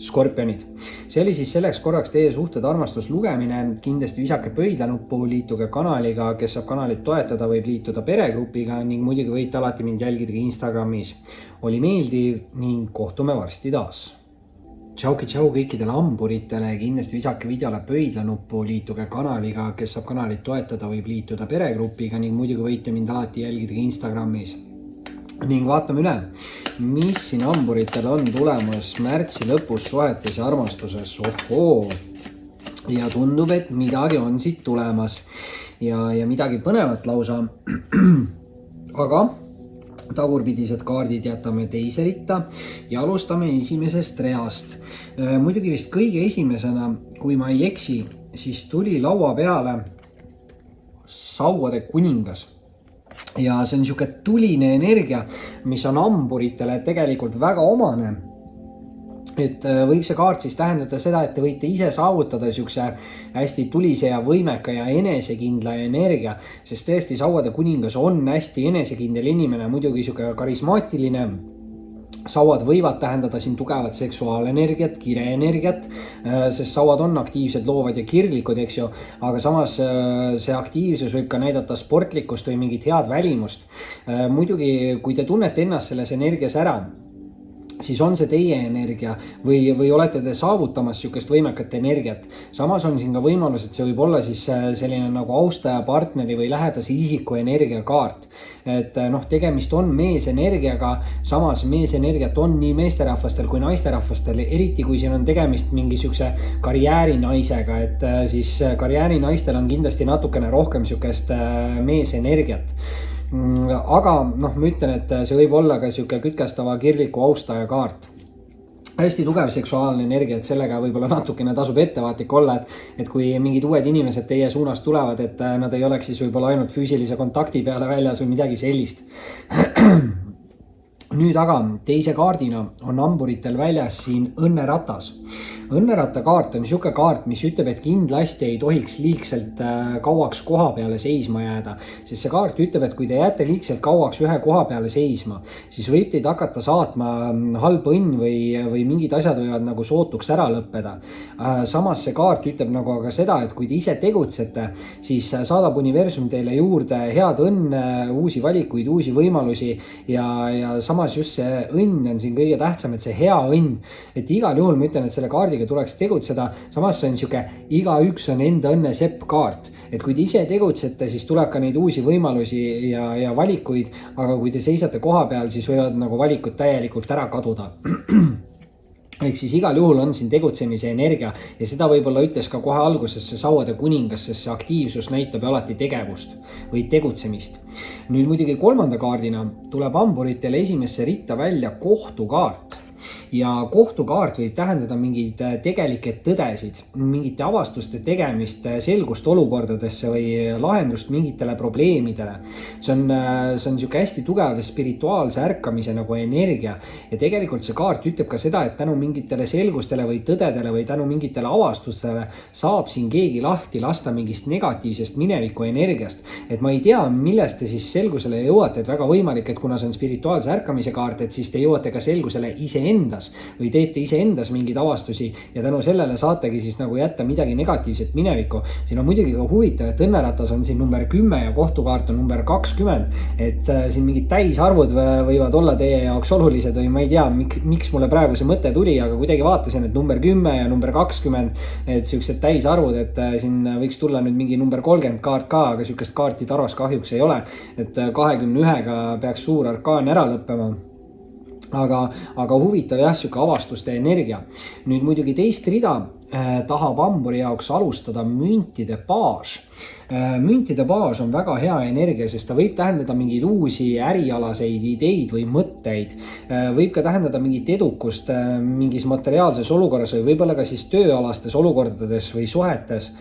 Skorpionid. See oli siis selleks korraks teie suhted armastuslugemine. Kindlasti visake pöidlanuppu, liituge kanaliga, kes saab kanalit toetada, võib liituda peregrupiga ning muidugi võite alati mind jälgida Instagramis. Oli meeldiv ning kohtume varsti taas. Tšau kõikidele hamburitele, kindlasti visake videole pöidlanuppu, liituge kanaliga, kes saab kanalit toetada, võib liituda peregrupiga ning muidugi võite mind alati jälgida Instagramis. ning vaatame üle, mis siin hamburitel on tulemas märtsi lõpus suhetes ja armastuses. Ohoo! Ja tundub, et midagi on siit tulemas ja midagi põnevat lausa. Aga tagurpidised kaardid jätame teise ritta ja alustame esimesest reast. Muidugi vist kõige esimesena, kui ma ei eksi, siis tuli laua peale sauade kuningas. Ja see on niisugune tuline energia, mis on hamburitele tegelikult väga omane. Et võib see kaart siis tähendada seda, et te võite ise saavutada niisuguse hästi tulise ja võimeka ja enesekindla energia, sest tõesti sauade kuningas on hästi enesekindel inimene, muidugi niisugune karismaatiline. Sauad võivad tähendada siin tugevat seksuaalenergiat, kireenergiat, sest sauad on aktiivsed, loovad ja kirglikud, eks ju, aga samas see aktiivsus võib ka näidata sportlikkust või mingit head välimust. Muidugi, kui te tunnete ennast selles energias ära, siis on see teie energia või olete te saavutamas niisugust võimekat energiat. Samas on siin ka võimalus, et see võib olla siis selline nagu austaja, partneri või lähedase isiku energiakaart. Et tegemist on meesenergiaga, samas meesenergiat on nii meesterahvastel kui naisterahvastel, eriti kui siin on tegemist mingi niisuguse karjäärinaisega, et siis karjäärinaistel on kindlasti natukene rohkem niisugust meesenergiat. Aga ma ütlen, et see võib olla ka niisugune kütkestava kirgliku austaja kaart. Hästi tugev seksuaalne energia, et sellega võib-olla natukene tasub ettevaatlik olla, et kui mingid uued inimesed teie suunas tulevad, et nad ei oleks siis võib-olla ainult füüsilise kontakti peale väljas või midagi sellist. Nüüd aga teise kaardina on hamburitel väljas siin õnneratas. Õnnerata kaart on niisugune kaart, mis ütleb, et kindlasti ei tohiks liigselt kauaks koha peale seisma jääda. Sest see kaart ütleb, et kui te jääte liigselt kauaks ühe koha peale seisma, siis võib teid hakata saatma halb õnn või mingid asjad võivad nagu sootuks ära lõppeda. Samas see kaart ütleb nagu aga seda, et kui te ise tegutsete, siis saadab universum teile juurde head õnne, uusi valikuid, uusi võimalusi ja samas just see õnn on siin kõige tähtsam, et see hea õnn, et igal juhul ma ütlen, et selle kaardiga tuleks tegutseda, samas see on niisugune igaüks on enda õnne sepp kaart, et kui te ise tegutsete, siis tuleb ka neid uusi võimalusi ja valikuid, aga kui te seisate koha peal, siis võivad nagu valikud täielikult ära kaduda. Ehk siis igal juhul on siin tegutsemise energia ja seda võib-olla ütles ka kohe alguses see sauade kuningas, sest see aktiivsus näitab alati tegevust või tegutsemist. Nüüd muidugi kolmanda kaardina tuleb hamburitele esimesse ritta välja kohtukaart. Ja kohtukaart võib tähendada mingeid tegelikke tõdesid, mingite avastuste tegemist, selgust olukordadesse või lahendust mingitele probleemidele. See on niisugune hästi tugev spirituaalse ärkamise nagu energia ja tegelikult see kaart ütleb ka seda, et tänu mingitele selgustele või tõdedele või tänu mingitele avastustele saab siin keegi lahti lasta mingist negatiivsest mineviku energiast. Et ma ei tea, millest te siis selgusele jõuate, et väga võimalik, et kuna see on spirituaalse ärkamise kaart, et siis te jõuate ka selgusele iseendas või teete iseendas mingeid avastusi ja tänu sellele saategi siis nagu jätta midagi negatiivset minevikku. Siin on muidugi ka huvitav, et õnneratas on siin number 10 ja kohtukaart on number 20, et siin mingid täisarvud võivad olla teie jaoks olulised või ma ei tea, miks mulle praegu see mõte tuli, aga kuidagi vaatasin, et number 10 ja number 20, et siuksed täisarvud, et siin võiks tulla nüüd mingi number 30 kaart ka, aga siukest kaarti taros kahjuks ei ole, et 21-ga peaks suur arkaan ära lõppema. Aga huvitav jah, siuke avastuste energia. Nüüd muidugi teist rida tahab hamburi jaoks alustada müntide baas. Müntide baas on väga hea energia, sest ta võib tähendada mingeid uusi ärialaseid ideid või mõtteid. Võib ka tähendada mingit edukust mingis materiaalses olukorras või võib-olla ka siis tööalastes olukordades või suhetes.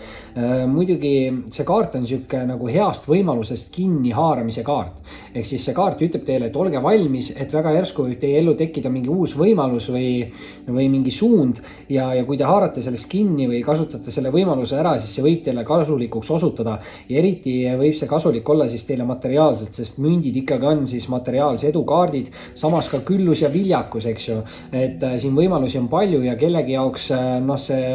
Muidugi see kaart on siuke nagu heast võimalusest kinni haaramise kaart. Ehk siis see kaart ütleb teile, et olge valmis, et väga järsku võib teie ellu tekkida mingi uus võimalus või mingi suund ja kui te haarate sellest kinni või kasutate selle võimaluse ära, siis see võib teile kasulikuks osutada ja eriti võib see kasulik olla siis teile materiaalselt, sest mündid ikkagi on siis materiaalse edu kaardid, samas ka küllus ja viljakus, eks ju, et siin võimalusi on palju ja kellegi jaoks see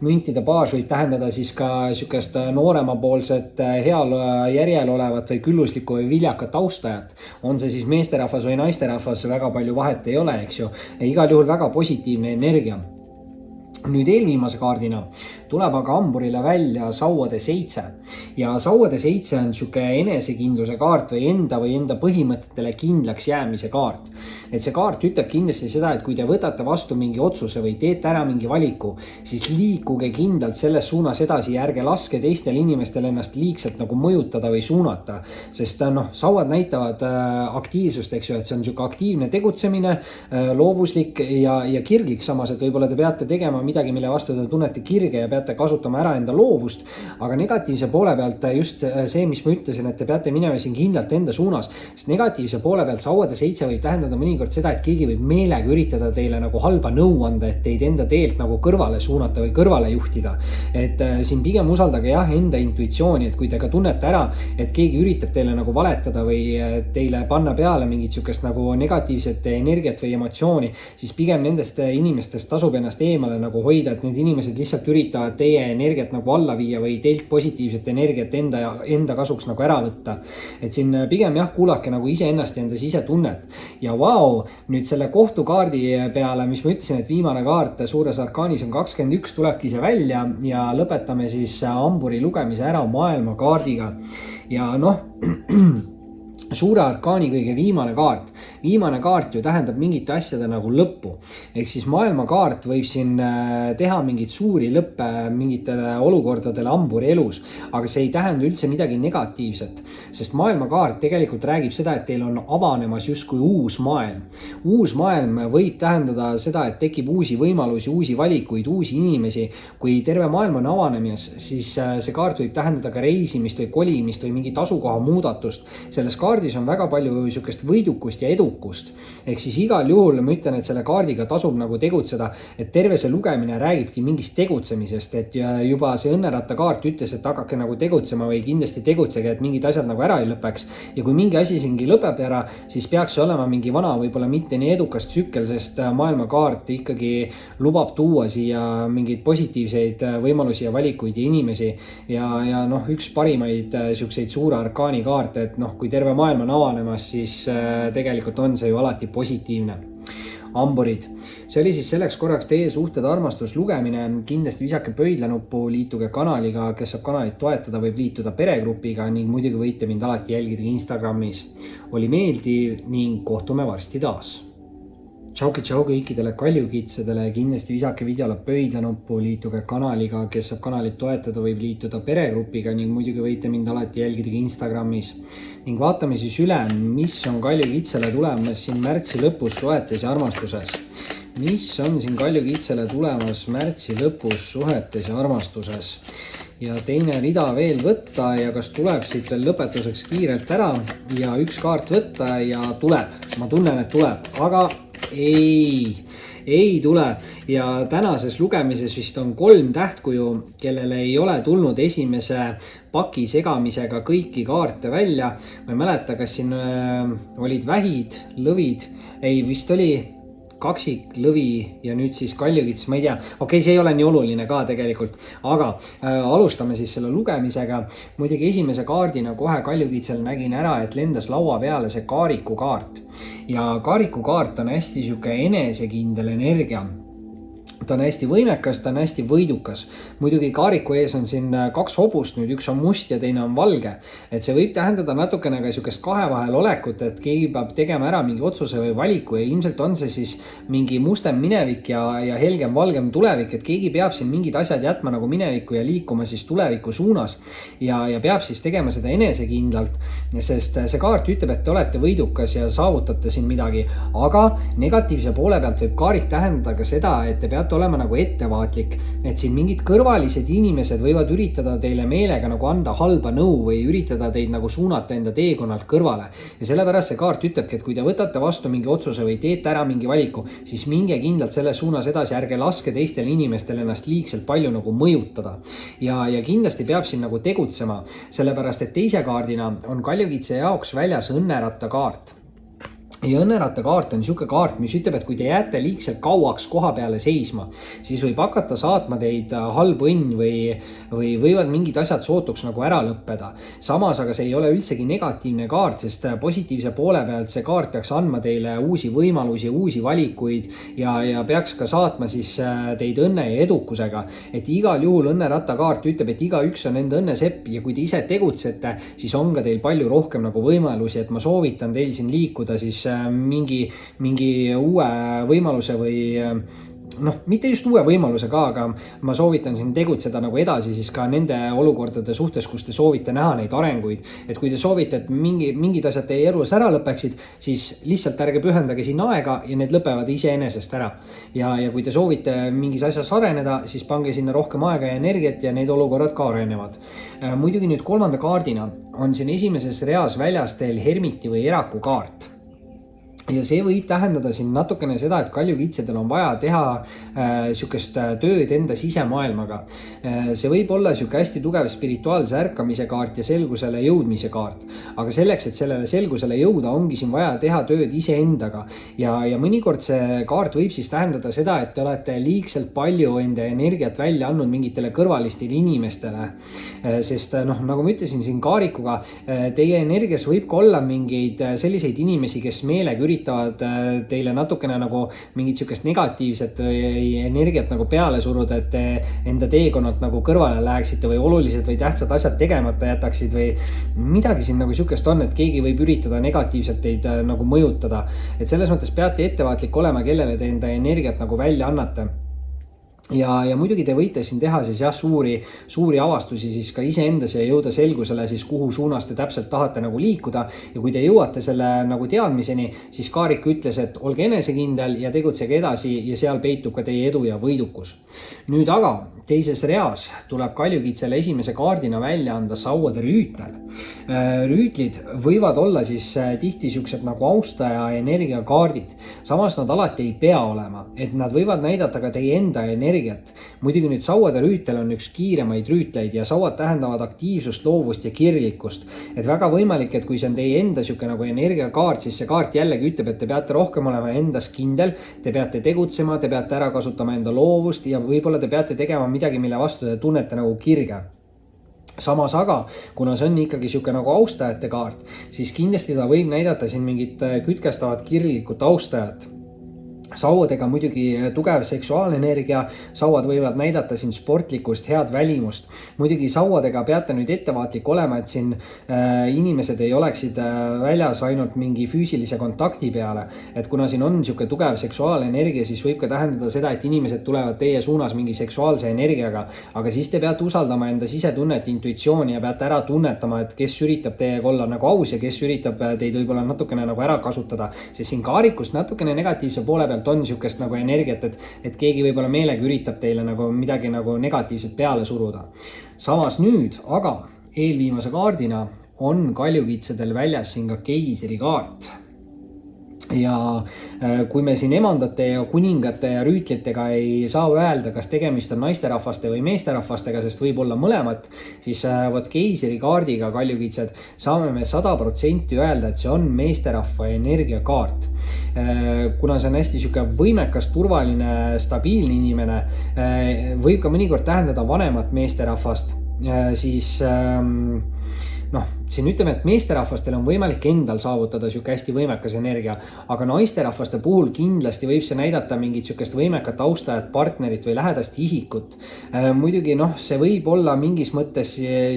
müntide baas võib tähendada siis ka niisugust nooremapoolset heal järjel olevat või külluslikku või viljakat austajat. On see siis meesterahvas või naisterahvas, väga palju vahet ei ole, eks ju, ja igal juhul väga positiivne energia. Nüüd eelviimase kaardina tuleb aga hamburile välja sauade 7 ja sauade 7 on sihuke enesekindluse kaart või enda põhimõtetele kindlaks jäämise kaart. Et see kaart ütleb kindlasti seda, et kui te võtate vastu mingi otsuse või teete ära mingi valiku, siis liikuge kindlalt selles suunas edasi ja ärge laske teistel inimestel ennast liigselt nagu mõjutada või suunata. Sest sauad näitavad aktiivsust, eks ju, et see on sihuke aktiivne tegutsemine, loovuslik ja kirglik samas, et võib-olla te peate tegema midagi, mille vastu te tunnete kirge ja peate kasutama ära enda loovust, aga negatiivse poole pealt just see, mis ma ütlesin, et te peate minema siin kindlalt enda suunas, sest negatiivse poole pealt sauade 7 võib tähendada mõnikord seda, et keegi võib meelega üritada teile nagu halba nõu anda, et teid enda teelt nagu kõrvale suunata või kõrvale juhtida. Et siin pigem usaldage enda intuitsiooni, et kui te ka tunnete ära, et keegi üritab teile nagu valetada või teile panna peale mingit sihukest nagu negatiivset energiat või emotsiooni, siis pigem nendest inimestest tasub ennast eemale nagu hoida, et need inimesed lihtsalt üritavad teie energiat nagu alla viia või teilt positiivset energiat enda kasuks nagu ära võtta. Et siin pigem kuulake nagu iseennast ja enda sisetunnet. Ja nüüd selle kohtukaardi peale, mis ma ütlesin, et viimane kaart suures arkaanis on 21, tulebki see välja ja lõpetame siis hamburi lugemise ära maailmakaardiga. Ja suure arkaani kõige viimane kaart. Viimane kaart ju tähendab mingite asjade nagu lõppu. Ehk siis maailmakaart võib siin teha mingit suuri lõppe mingitele olukordadele hamburi elus, aga see ei tähenda üldse midagi negatiivset, sest maailmakaart tegelikult räägib seda, et teil on avanemas justkui uus maailm. Uus maailm võib tähendada seda, et tekib uusi võimalusi, uusi valikuid, uusi inimesi. Kui terve maailm on avanemas, siis see kaart võib tähendada ka reisimist või kolimist või mingit asukoha muudatust. Selles kaardis on väga palju sihukest võidukust ja edukust. Ehk siis igal juhul ma ütlen, et selle kaardiga tasub nagu tegutseda, et terve see lugemine räägibki mingist tegutsemisest, et juba see õnneratta kaart ütles, et hakake nagu tegutsema või kindlasti tegutsege, et mingid asjad nagu ära ei lõpeks. Ja kui mingi asi siingi lõpeb ära, siis peaks olema mingi vana, võib-olla mitte nii edukas tsükkel, sest maailmakaart ikkagi lubab tuua siia mingeid positiivseid võimalusi ja valikuid ja inimesi. Ja üks parimaid siukseid suure arkaani kaarte, et kui terve maailm on avanemas, siis tegelikult on see ju alati positiivne. Hamburid. See oli siis selleks korraks teie suhted armastus lugemine. Kindlasti visake pöidlanuppu, liituge kanaliga, kes saab kanalit toetada, võib liituda peregrupiga ning muidugi võite mind alati jälgida Instagramis. Oli meeldiv ning kohtume varsti taas. Tšau kõikidele kaljukitsedele, kindlasti visake videole pöidlanuppu, liituge kanaliga, kes saab kanalit toetada, võib liituda peregrupiga ning muidugi võite mind alati jälgida Instagramis. Ning vaatame siis üle, mis on kaljukitsele tulemas siin märtsi lõpus suhetes ja armastuses. Mis on siin kaljukitsele tulemas märtsi lõpus suhetes ja armastuses? Ja teine rida veel võtta ja kas tuleb siit veel lõpetuseks kiirelt ära ja üks kaart võtta ja tuleb. Ma tunnen, et tuleb, aga ei tule. Ja tänases lugemises vist on 3 tähtkuju, kellele ei ole tulnud esimese paki segamisega kõiki kaarte välja. Ma ei mäleta, kas siin olid vähid, lõvid, vist oli kaksik, lõvi ja nüüd siis kaljukits, ma ei tea. Okei, see ei ole nii oluline ka tegelikult, aga alustame siis selle lugemisega. Muidugi esimese kaardina kohe kaljukitsel nägin ära, et lendas laua peale see kaariku kaart. Ja kaariku kaart on hästi sihuke enesekindel energia. Ta on hästi võimekas, ta on hästi võidukas. Muidugi kaariku ees on siin 2 hobust, nüüd üks on must ja teine on valge. Et see võib tähendada natukene ka sihukest kahevahel olekut, et keegi peab tegema ära mingi otsuse või valiku ja ilmselt on see siis mingi mustem minevik ja helgem valgem tulevik, et keegi peab siin mingid asjad jätma nagu minevikku ja liikuma siis tuleviku suunas ja peab siis tegema seda enesekindlalt, sest see kaart ütleb, et te olete võidukas ja saavutate siin midagi, aga negatiivse poole pealt võib kaarik tähendada ka seda, et te peate olema nagu ettevaatlik, et siin mingid kõrvalised inimesed võivad üritada teile meelega nagu anda halba nõu või üritada teid nagu suunata enda teekonnalt kõrvale. Ja sellepärast see kaart ütlebki, et kui te võtate vastu mingi otsuse või teete ära mingi valiku, siis minge kindlalt selles suunas edasi, ärge laske teistel inimestel ennast liigselt palju nagu mõjutada. Ja kindlasti peab siin nagu tegutsema, sellepärast et teise kaardina on kaljukitse jaoks väljas õnneratta kaart. ja õnneratakaart on niisugune kaart, mis ütleb, et kui te jääte liigselt kauaks koha peale seisma, siis võib hakata saatma teid halb õnn või võivad mingid asjad sootuks nagu ära lõppeda. Samas aga see ei ole üldsegi negatiivne kaart, sest positiivse poole pealt see kaart peaks andma teile uusi võimalusi, uusi valikuid ja peaks ka saatma siis teid õnne ja edukusega. Et igal juhul õnneratakaart ütleb, et igaüks on enda õnnesepp ja kui te ise tegutsete, siis on ka teil palju rohkem nagu võimalusi, et ma soovitan teil siin liikuda siis mingi uue võimaluse või mitte just uue võimaluse ka, aga ma soovitan siin tegutseda nagu edasi siis ka nende olukordade suhtes, kus te soovite näha neid arenguid. Et kui te soovite, et mingid asjad teie elus ära lõpeksid, siis lihtsalt ärge pühendage sinna aega ja need lõpevad iseenesest ära. Ja kui te soovite mingis asjas areneda, siis pange sinna rohkem aega ja energiat ja need olukorrad ka arenevad. Muidugi nüüd kolmanda kaardina on siin esimeses reas väljas teil hermiti või eraku kaart. Ja see võib tähendada siin natukene seda, et kaljukitsedel on vaja teha sükest tööd enda sisemaailmaga. See võib olla süke hästi tugev spirituaalse ärkamise kaart ja selgusele jõudmise kaart. Aga selleks, et sellele selgusele jõuda, ongi siin vaja teha tööd iseendaga. Ja mõnikord see kaart võib siis tähendada seda, et te olete liigselt palju enda energiat välja andnud mingitele kõrvalistele inimestele. Sest nagu ma ütlesin siin kaarikuga, teie energias võib ka olla mingeid selliseid inimesi, kes meelega üritavad teile natukene nagu mingit sükest negatiivset energiat nagu peale suruda, et te enda teekonnalt nagu kõrvale läheksite või olulised või tähtsad asjad tegemata jätaksid või midagi siin nagu sükest on, et keegi võib üritada negatiivselt teid nagu mõjutada. Et selles mõttes peate ettevaatlik olema, kellele te enda energiat nagu välja annate. Ja muidugi te võite siin teha siis suuri avastusi siis ka iseendas ja jõuda selgusele siis kuhu suunas te täpselt tahate nagu liikuda. Ja kui te jõuate selle nagu teadmiseni, siis kaarik ütles, et olge enesekindel ja tegutsege edasi ja seal peitub ka teie edu ja võidukus. Nüüd aga teises reas tuleb kaljukitsele esimese kaardina välja anda sauade rüütel. Rüütlid võivad olla siis tihti siuksed nagu austaja energiakaardid. Samas nad alati ei pea olema, et nad võivad näidata ka teie enda energiat. Muidugi nüüd sauade rüütel on üks kiiremaid rüütleid ja sauad tähendavad aktiivsust, loovust ja kirglikkust. Et väga võimalik, et kui see on teie enda siuke nagu energiakaart, siis see kaart jällegi ütleb, et te peate rohkem olema endas kindel, te peate tegutsema, te peate ära kasutama enda loovust ja võib-olla te peate tegema midagi, mille vastu te tunnete nagu kirge. Samas aga, kuna see on ikkagi siuke nagu austajate kaart, siis kindlasti ta võib näidata siin mingit kütkestavat kirglikut austajat. Sauadega muidugi tugev seksuaalenergia, sauad võivad näidata siin sportlikkust, head välimust. Muidugi sauadega peate nüüd ettevaatlik olema, et siin inimesed ei oleksid väljas ainult mingi füüsilise kontakti peale. Et kuna siin on siuke tugev seksuaalenergia, siis võib ka tähendada seda, et inimesed tulevad teie suunas mingi seksuaalse energiaga. Aga siis te peate usaldama enda sisetunnet, intuitsiooni ja peate ära tunnetama, et kes üritab teiega olla nagu aus ja kes üritab teid võib-olla natukene nagu ära kasutada. Sest siin kaarikust natukene negatiivse poole pealt on siukest nagu energiat, et keegi võib-olla meelega üritab teile nagu midagi nagu negatiivset peale suruda. Samas nüüd, aga eelviimase kaardina on kaljukitsedel väljas siin ka keisri kaart. Ja kui me siin emandate ja kuningate ja rüütlitega ei saa öelda, kas tegemist on naisterahvaste või meesterahvastega, sest võib olla mõlemat, siis võt keisri kaardiga kaljukitsed saame me 100% öelda, et see on meesterahva energiakaart. Kuna see on hästi siuke võimekas, turvaline, stabiilne inimene, võib ka mõnikord tähendada vanemat meesterahvast, siis siin ütleme, et meesterahvastel on võimalik endal saavutada siuke hästi võimekas energia, aga naisterahvaste puhul kindlasti võib see näidata mingit siukest võimekat austajat, partnerit või lähedast isikut. Muidugi see võib olla mingis mõttes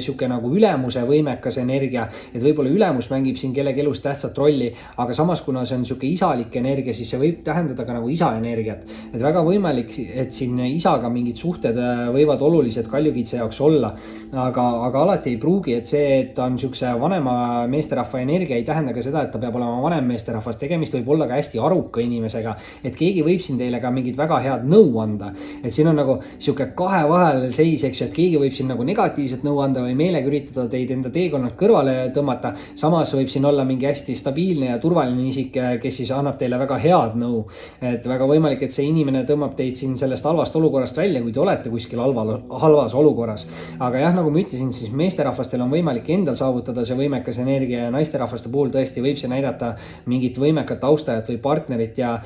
siuke nagu ülemuse võimekas energia, et võib-olla ülemus mängib siin kellegi elus tähtsat rolli, aga samas kuna see on siuke isalik energia, siis see võib tähendada ka nagu isa energiat. Et väga võimalik, et siin isaga mingid suhted võivad olulised kaljukitse jaoks olla, aga alati ei pruugi, et see, et ta on siukse vanema meesterahva energia ei tähenda ka seda, et ta peab olema vanem meesterahvas. Tegemist võib olla ka hästi aruka inimesega, et keegi võib siin teile ka mingit väga head nõu anda. Et siin on nagu siuke kahe vahel seis, eks ju, et keegi võib siin nagu negatiivset nõu anda või meelega üritada teid enda teekonnalt kõrvale tõmmata. Samas võib siin olla mingi hästi stabiilne ja turvaline isik, kes siis annab teile väga head nõu. Et väga võimalik, et see inimene tõmbab teid siin sellest halvast olukorrast välja, kui te olete kuskil halvas olukorras. Aga jah, nagu ma ütlesin, siis meesterahvastel on võimalik endal saavutada kasutada see võimekas energia ja naisterahvaste puhul tõesti võib see näidata mingit võimekat austajat või partnerit ja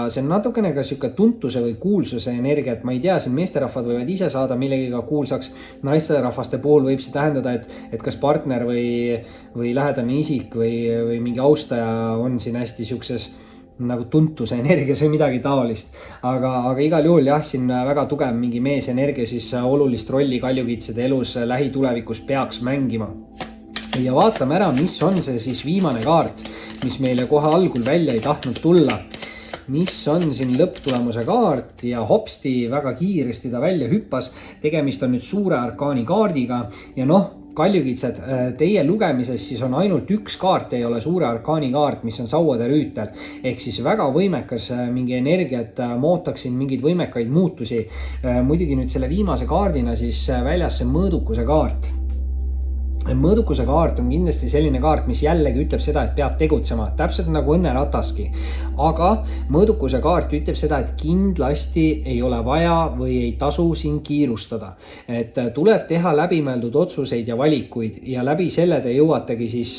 see on natukene ka sihuke tuntuse või kuulsuse energia, et ma ei tea, siin meesterahvad võivad ise saada millegiga kuulsaks, naisterahvaste puhul võib see tähendada, et kas partner või lähedane isik või mingi austaja on siin hästi siukses nagu tuntuse energias või midagi taolist. Aga igal juhul jah, siin väga tugev mingi meesenergia siis olulist rolli kaljukitsede elus lähitulevikus peaks mängima. Ja vaatame ära, mis on see siis viimane kaart, mis meile kohe algul välja ei tahtnud tulla. Mis on siin lõpptulemuse kaart ja hopsti väga kiiresti ta välja hüppas. Tegemist on nüüd suure arkaani kaardiga ja kaljukitsed, teie lugemises siis on ainult üks kaart, ei ole suure arkaani kaart, mis on sauade rüütel. Ehk siis väga võimekas mingi energia, et ma ootaksin mingeid võimekaid muutusi. Muidugi nüüd selle viimase kaardina siis väljas see mõõdukuse kaart. Mõõdukuse kaart on kindlasti selline kaart, mis jällegi ütleb seda, et peab tegutsema, täpselt nagu õnnerataski. Aga mõõdukuse kaart ütleb seda, et kindlasti ei ole vaja või ei tasu siin kiirustada. Et tuleb teha läbimõeldud otsuseid ja valikuid ja läbi selle te jõuategi siis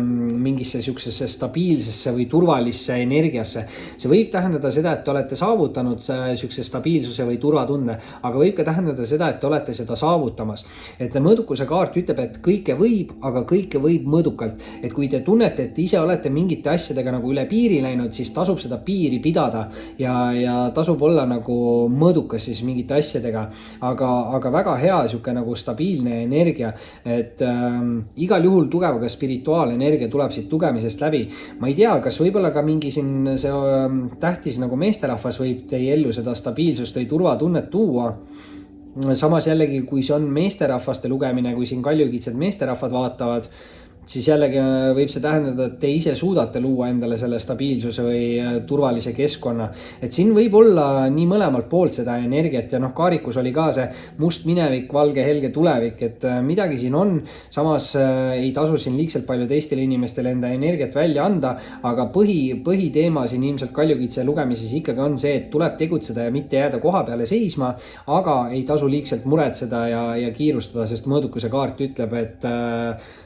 mingisse siuksesse stabiilsesse või turvalisse energiasse. See võib tähendada seda, et te olete saavutanud siukse stabiilsuse või turvatunde, aga võib ka tähendada seda, et te olete seda saavutamas. Et mõõdukuse kaart ütleb, et kõike võib, aga kõike võib mõõdukalt. Et kui te tunnete, et ise olete mingite asjadega nagu üle piiri läinud, siis tasub seda piiri pidada ja tasub olla nagu mõõdukas siis mingite asjadega. Aga väga hea siuke nagu stabiilne energia, et igal juhul tugev ka spirituaalenergia tuleb siit lugemisest läbi. Ma ei tea, kas võib-olla ka mingi siin see tähtis nagu meesterahvas võib teie ellu seda stabiilsust või turvatunnet tuua. Samas jällegi, kui see on meesterahvaste lugemine, kui siin kaljukitsed meesterahvad vaatavad, siis jällegi võib see tähendada, et te ise suudate luua endale selle stabiilsuse või turvalise keskkonna. Et siin võib olla nii mõlemalt poolt seda energiat ja kaarikus oli ka see must minevik, valge helge tulevik, et midagi siin on. Samas ei tasu siin liigselt palju teistele inimestele enda energiat välja anda, aga põhiteema siin ilmselt kaljukitse lugemises ikkagi on see, et tuleb tegutseda ja mitte jääda koha peale seisma, aga ei tasu liigselt muretseda ja kiirustada, sest mõõdukuse kaart ütleb, et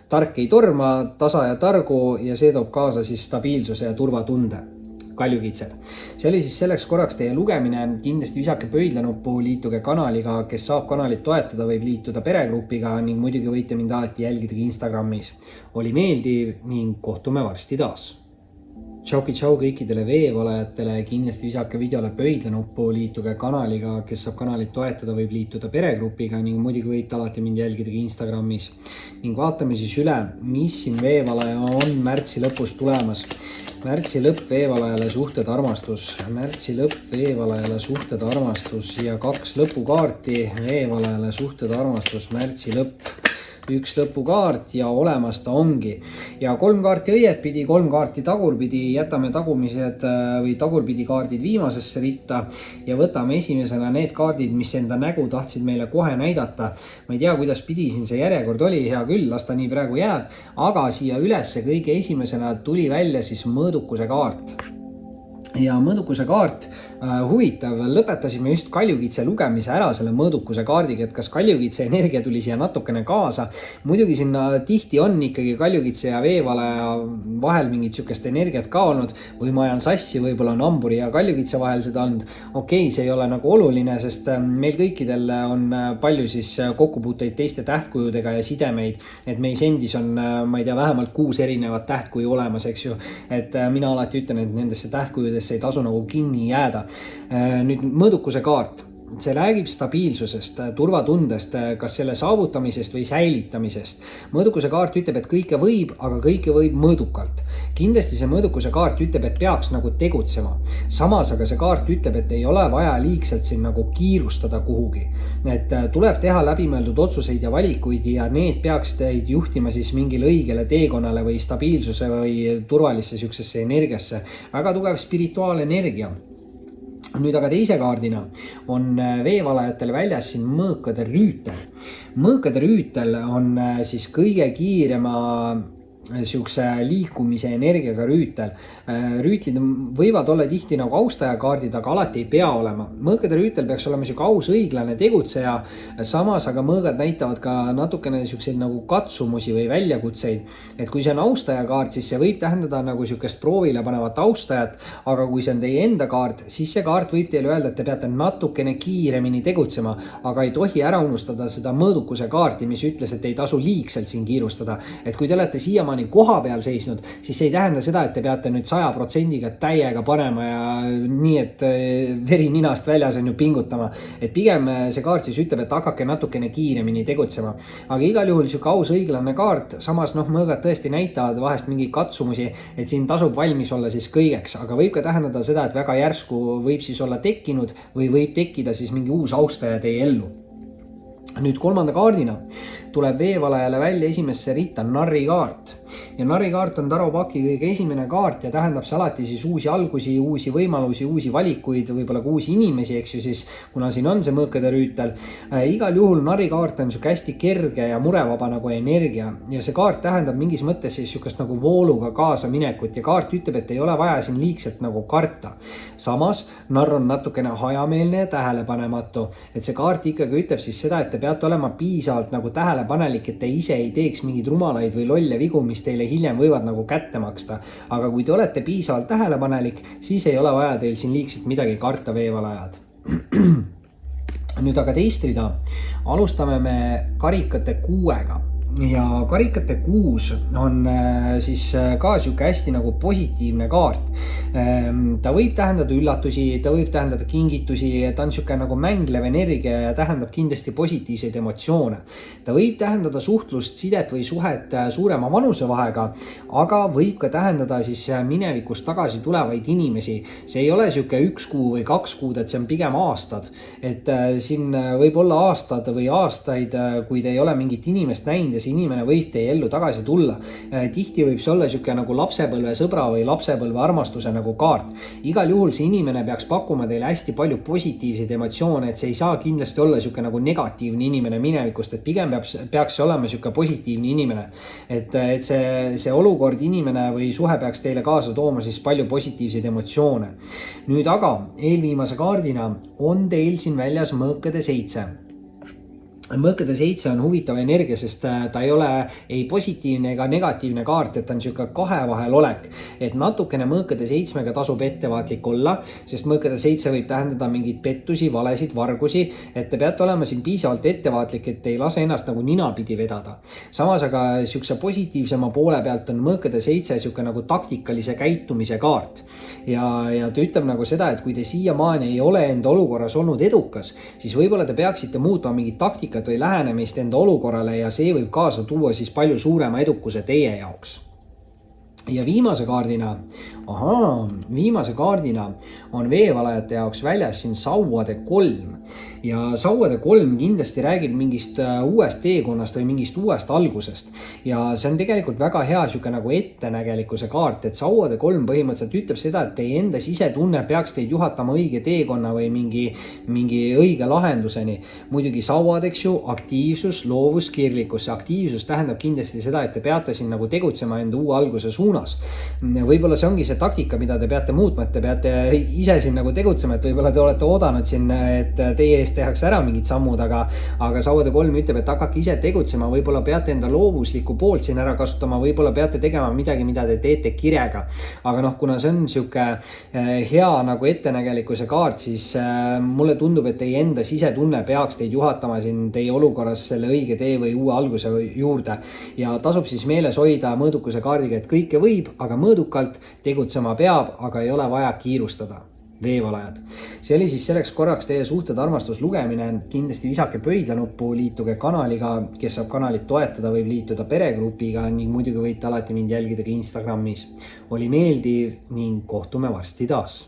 tark ei torma, tasa ja targu ja see toob kaasa siis stabiilsuse ja turvatunde. Kaljukitsed. See oli siis selleks korraks teie lugemine. Kindlasti visake pöidlanuppu, liituge kanaliga, kes saab kanalit toetada, võib liituda peregrupiga ning muidugi võite mind alati jälgida Instagramis. Oli meeldiv ning kohtume varsti taas. Tšau kõikidele veevalajatele, kindlasti visake videole pöidlanuppu, liituge kanaliga, kes saab kanalit toetada, võib liituda peregrupiga ning muidugi võite alati mind jälgida Instagramis. Ning vaatame siis üle, mis siin veevalaja on märtsi lõpus tulemas. Märtsi lõpp veevalajale suhted armastus. Märtsi lõpp veevalajale suhted armastus ja 2 lõpukaarti veevalajale suhted armastus, märtsi lõpp. 1 lõpukaart ja olemas ta ongi. Ja 3 kaarti õiet pidi, 3 kaarti tagurpidi, jätame tagumised või tagurpidi kaardid viimasesse ritta ja võtame esimesena need kaardid, mis enda nägu tahtsid meile kohe näidata. Ma ei tea, kuidas pidi siin see järjekord oli, hea küll, las ta nii praegu jääb, aga siia ülesse kõige esimesena tuli välja siis mõõdukuse kaart. Ja mõõdukuse kaart, huvitav, lõpetasime just kaljukitse lugemise ära selle mõõdukuse kaardiga, et kas kaljukitse energia tuli siia natukene kaasa. Muidugi sinna tihti on ikkagi kaljukitse ja veevalaja vahel mingit sükest energiat ka olnud või ma ajan sassi, võib-olla on hamburi ja kaljukitse vahel seda olnud. Okei, see ei ole nagu oluline, sest meil kõikidel on palju siis kokkupuuteid teiste tähtkujudega ja sidemeid, et meis endis on, ma ei tea, vähemalt 6 erinevat tähtkuju olemas, eks ju, et mina alati ütlen, et nendesse tähtkujudesse ei tasu nagu kinni jääda. Nüüd mõõdukuse kaart. See räägib stabiilsusest, turvatundest, kas selle saavutamisest või säilitamisest. Mõõdukuse kaart ütleb, et kõike võib, aga kõike võib mõõdukalt. Kindlasti see mõõdukuse kaart ütleb, et peaks nagu tegutsema. Samas aga see kaart ütleb, et ei ole vaja liigselt siin nagu kiirustada kuhugi. Et tuleb teha läbimõeldud otsuseid ja valikuid ja need peaks teid juhtima siis mingile õigele teekonnale või stabiilsuse või turvalisse süksesse energiasse. Väga tugev spirituaalenergia. Nüüd aga teise kaardina on veevalajatel väljas siin mõõkade rüütel. Mõõkade rüütel on siis kõige kiirema siukse liikumise energiaga rüütel. Rüütlid võivad olla tihti nagu austajakaardid, aga alati ei pea olema. Mõõgade rüütel peaks olema siuke aus, õiglane tegutseja, samas aga mõõgad näitavad ka natukene siukseid nagu katsumusi või väljakutseid. Et kui see on austajakaart, siis see võib tähendada nagu siukest proovile panevat austajat, aga kui see on teie enda kaart, siis see kaart võib teile öelda, et te peate natukene kiiremini tegutsema, aga ei tohi ära unustada seda mõõdukuse kaarti, mis ütles, et ei tasu liigselt siin kiirustada. Et kui te olete siiamaani koha peal seisnud, siis see ei tähenda seda, et te peate nüüd 100%-ga täiega panema ja nii, et veri ninast väljas on ju pingutama. Et pigem see kaart siis ütleb, et hakake natukene kiiremini tegutsema. Aga igal juhul siuke aus, õiglane kaart, samas mõõgad tõesti näitavad vahest mingi katsumusi, et siin tasub valmis olla siis kõigeks, aga võib ka tähendada seda, et väga järsku võib siis olla tekkinud või võib tekkida siis mingi uus austaja teie ellu. Nüüd 3. kaardina tuleb veevalajale välja esimesse ritta narrikaart. Ja narrikaart on Taro Paki kõige esimene kaart ja tähendab see alati siis uusi algusi, uusi võimalusi, uusi valikuid, võib-olla ka uusi inimesi, eks ju siis, kuna siin on see mõõkade rüütel. Igal juhul narrikaart on siuke hästi kerge ja murevaba nagu energia ja see kaart tähendab mingis mõttes siis siukest nagu vooluga kaasa minekut ja kaart ütleb, et ei ole vaja siin liigselt nagu karta. Samas narr on natukene hajameelne ja tähelepanematu, et see kaart ikkagi ütleb siis seda, et te peate olema piisavalt nagu tähelepanelik, et te ise ei teeks mingeid rumalaid või lolle vigu, mis teile hiljem võivad nagu kätte maksta. Aga kui te olete piisavalt tähelepanelik, siis ei ole vaja teil siin liigselt midagi karta, veevalajad. Nüüd aga teist rida. Alustame me karikate 6-ga. Ja karikate 6 on siis ka siuke hästi nagu positiivne kaart. Ta võib tähendada üllatusi, ta võib tähendada kingitusi, ta on siuke nagu mänglev energia ja tähendab kindlasti positiivseid emotsioone. Ta võib tähendada suhtlust, sidet või suhet suurema vanusevahega, aga võib ka tähendada siis minevikust tagasi tulevaid inimesi. See ei ole siuke 1 kuu või 2 kuud, et see on pigem aastad. Et siin võib olla aastad või aastaid, kui te ei ole mingit inimest näinud ja see inimene võib teie ellu tagasi tulla. Tihti võib see olla siuke nagu lapsepõlve sõbra või lapsepõlve armastuse nagu kaart. Igal juhul see inimene peaks pakkuma teile hästi palju positiivseid emotsioone, et see ei saa kindlasti olla siuke nagu negatiivne inimene minevikust, et pigem peaks see olema siuke positiivne inimene. Et see olukord, inimene või suhe peaks teile kaasa tooma siis palju positiivseid emotsioone. Nüüd aga eelviimase kaardina on teil siin väljas mõõkade 7. Mõõkade 7 on huvitav energia, sest ta ei ole ei positiivne ega negatiivne kaart, et ta on siuke kahe vahel olek. Et natukene mõõkade 7-ga tasub ettevaatlik olla, sest mõõkade 7 võib tähendada mingid pettusi, valesid, vargusi, et te peate olema siin piisavalt ettevaatlik, et ei lase ennast nagu ninapidi vedada. Samas aga siukse positiivsema poole pealt on mõõkade 7 siuke nagu taktikalise käitumise kaart. Ja ta ütleb nagu seda, et kui te siiamaani ei ole enda olukorras olnud edukas, siis võib-olla te peaksite muutma mingit taktikat või lähenemist enda olukorrale ja see võib kaasa tuua siis palju suurema edukuse teie jaoks. Ja viimase kaardina on veevalajate jaoks väljas siin sauade 3. Ja sauade 3 kindlasti räägib mingist uuest teekonnast või mingist uuest algusest. Ja see on tegelikult väga hea siuke nagu ettenägelikkuse kaart, et sauade 3 põhimõtteliselt ütleb seda, et teie enda sisetunne peaks teid juhatama õige teekonna või mingi õige lahenduseni. Muidugi sauad, eks ju, aktiivsus, loovus, kirlikkus. Aktiivsus tähendab kindlasti seda, et te peate siin nagu tegutsema enda uue alguse suunas. Võib-olla see ongi see taktika, mida te peate muutma, et te peate ise siin nagu tegutsema, et võib-olla te olete oodanud siin, et teie eest tehakse ära mingid sammud, aga sauade 3 ütleb, et hakake ise tegutsema, võib-olla peate enda loovuslikku poolt siin ära kasutama, võib-olla peate tegema midagi, mida te teete kirega. Aga kuna see on siuke hea nagu ettenägelikkuse kaart, siis mulle tundub, et teie enda sisetunne peaks teid juhatama siin teie olukorras selle õige tee või uue alguse juurde. Ja tasub siis meeles hoida mõõdukuse kaardiga, et kõike võib, aga mõõdukalt tegutsema peab, aga ei ole vaja kiirustada. Veevalajad. See oli siis selleks korraks teie suhted armastuslugemine. Kindlasti visake pöidlanuppu, liituge kanaliga, kes saab kanalit toetada, võib liituda peregrupiga ning muidugi võite alati mind jälgida ka Instagramis. Oli meeldiv ning kohtume varsti taas.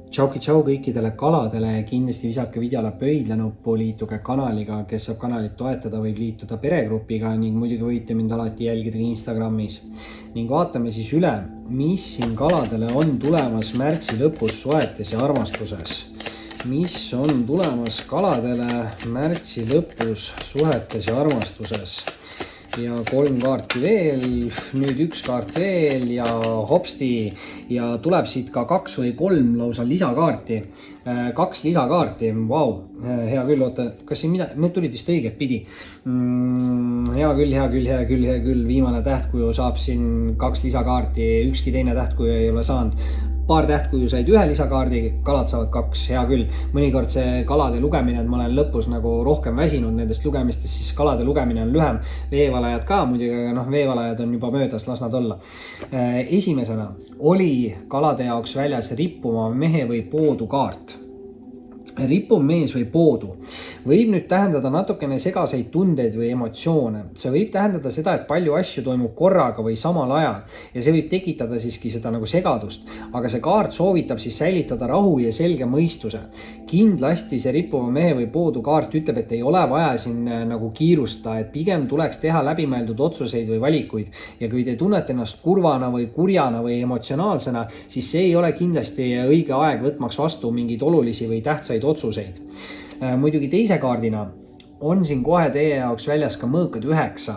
Tšau kõikidele kaladele, kindlasti visake videole pöidlanuppu, liituge kanaliga, kes saab kanalit toetada, võib liituda peregrupiga ning muidugi võite mind alati jälgida ka Instagramis. Ning vaatame siis üle, mis siin kaladele on tulemas märtsi lõpus suhetes ja armastuses. Mis on tulemas kaladele märtsi lõpus suhetes ja armastuses. ja 3 kaarti veel, nüüd 1 kaart veel ja hopsti ja tuleb siit ka 2 või 3 lausa lisakaarti. 2 lisakaarti, vau, hea küll, oota, kas siin need tulid vist õiget pidi? Hea küll, viimane tähtkuju saab siin 2 lisakaarti, ükski teine tähtkuju ei ole saanud. Paar tähtkuju said 1 lisakaardi, kalad saavad 2, hea küll. Mõnikord see kalade lugemine, et ma olen lõpus nagu rohkem väsinud nendest lugemistest, siis kalade lugemine on lühem. Veevalajad ka muidugi, aga veevalajad on juba möödas, las nad olla. Esimesena oli kalade jaoks väljas rippuma mehe või poodu kaart. Rippuv mees või poodu võib nüüd tähendada natukene segaseid tundeid või emotsioone. See võib tähendada seda, et palju asju toimub korraga või samal ajal ja see võib tekitada siiski seda nagu segadust, aga see kaart soovitab siis säilitada rahu ja selge mõistuse. Kindlasti see rippuva mehe või poodu kaart ütleb, et ei ole vaja siin nagu kiirustada, et pigem tuleks teha läbimõeldud otsuseid või valikuid ja kui te tunnete ennast kurvana või kurjana või emotsionaalsena, siis see ei ole kindlasti õige aeg võtmaks vastu mingeid olulisi või tähtsaid otsuseid. Muidugi teise kaardina on siin kohe teie jaoks väljas ka mõõkad 9.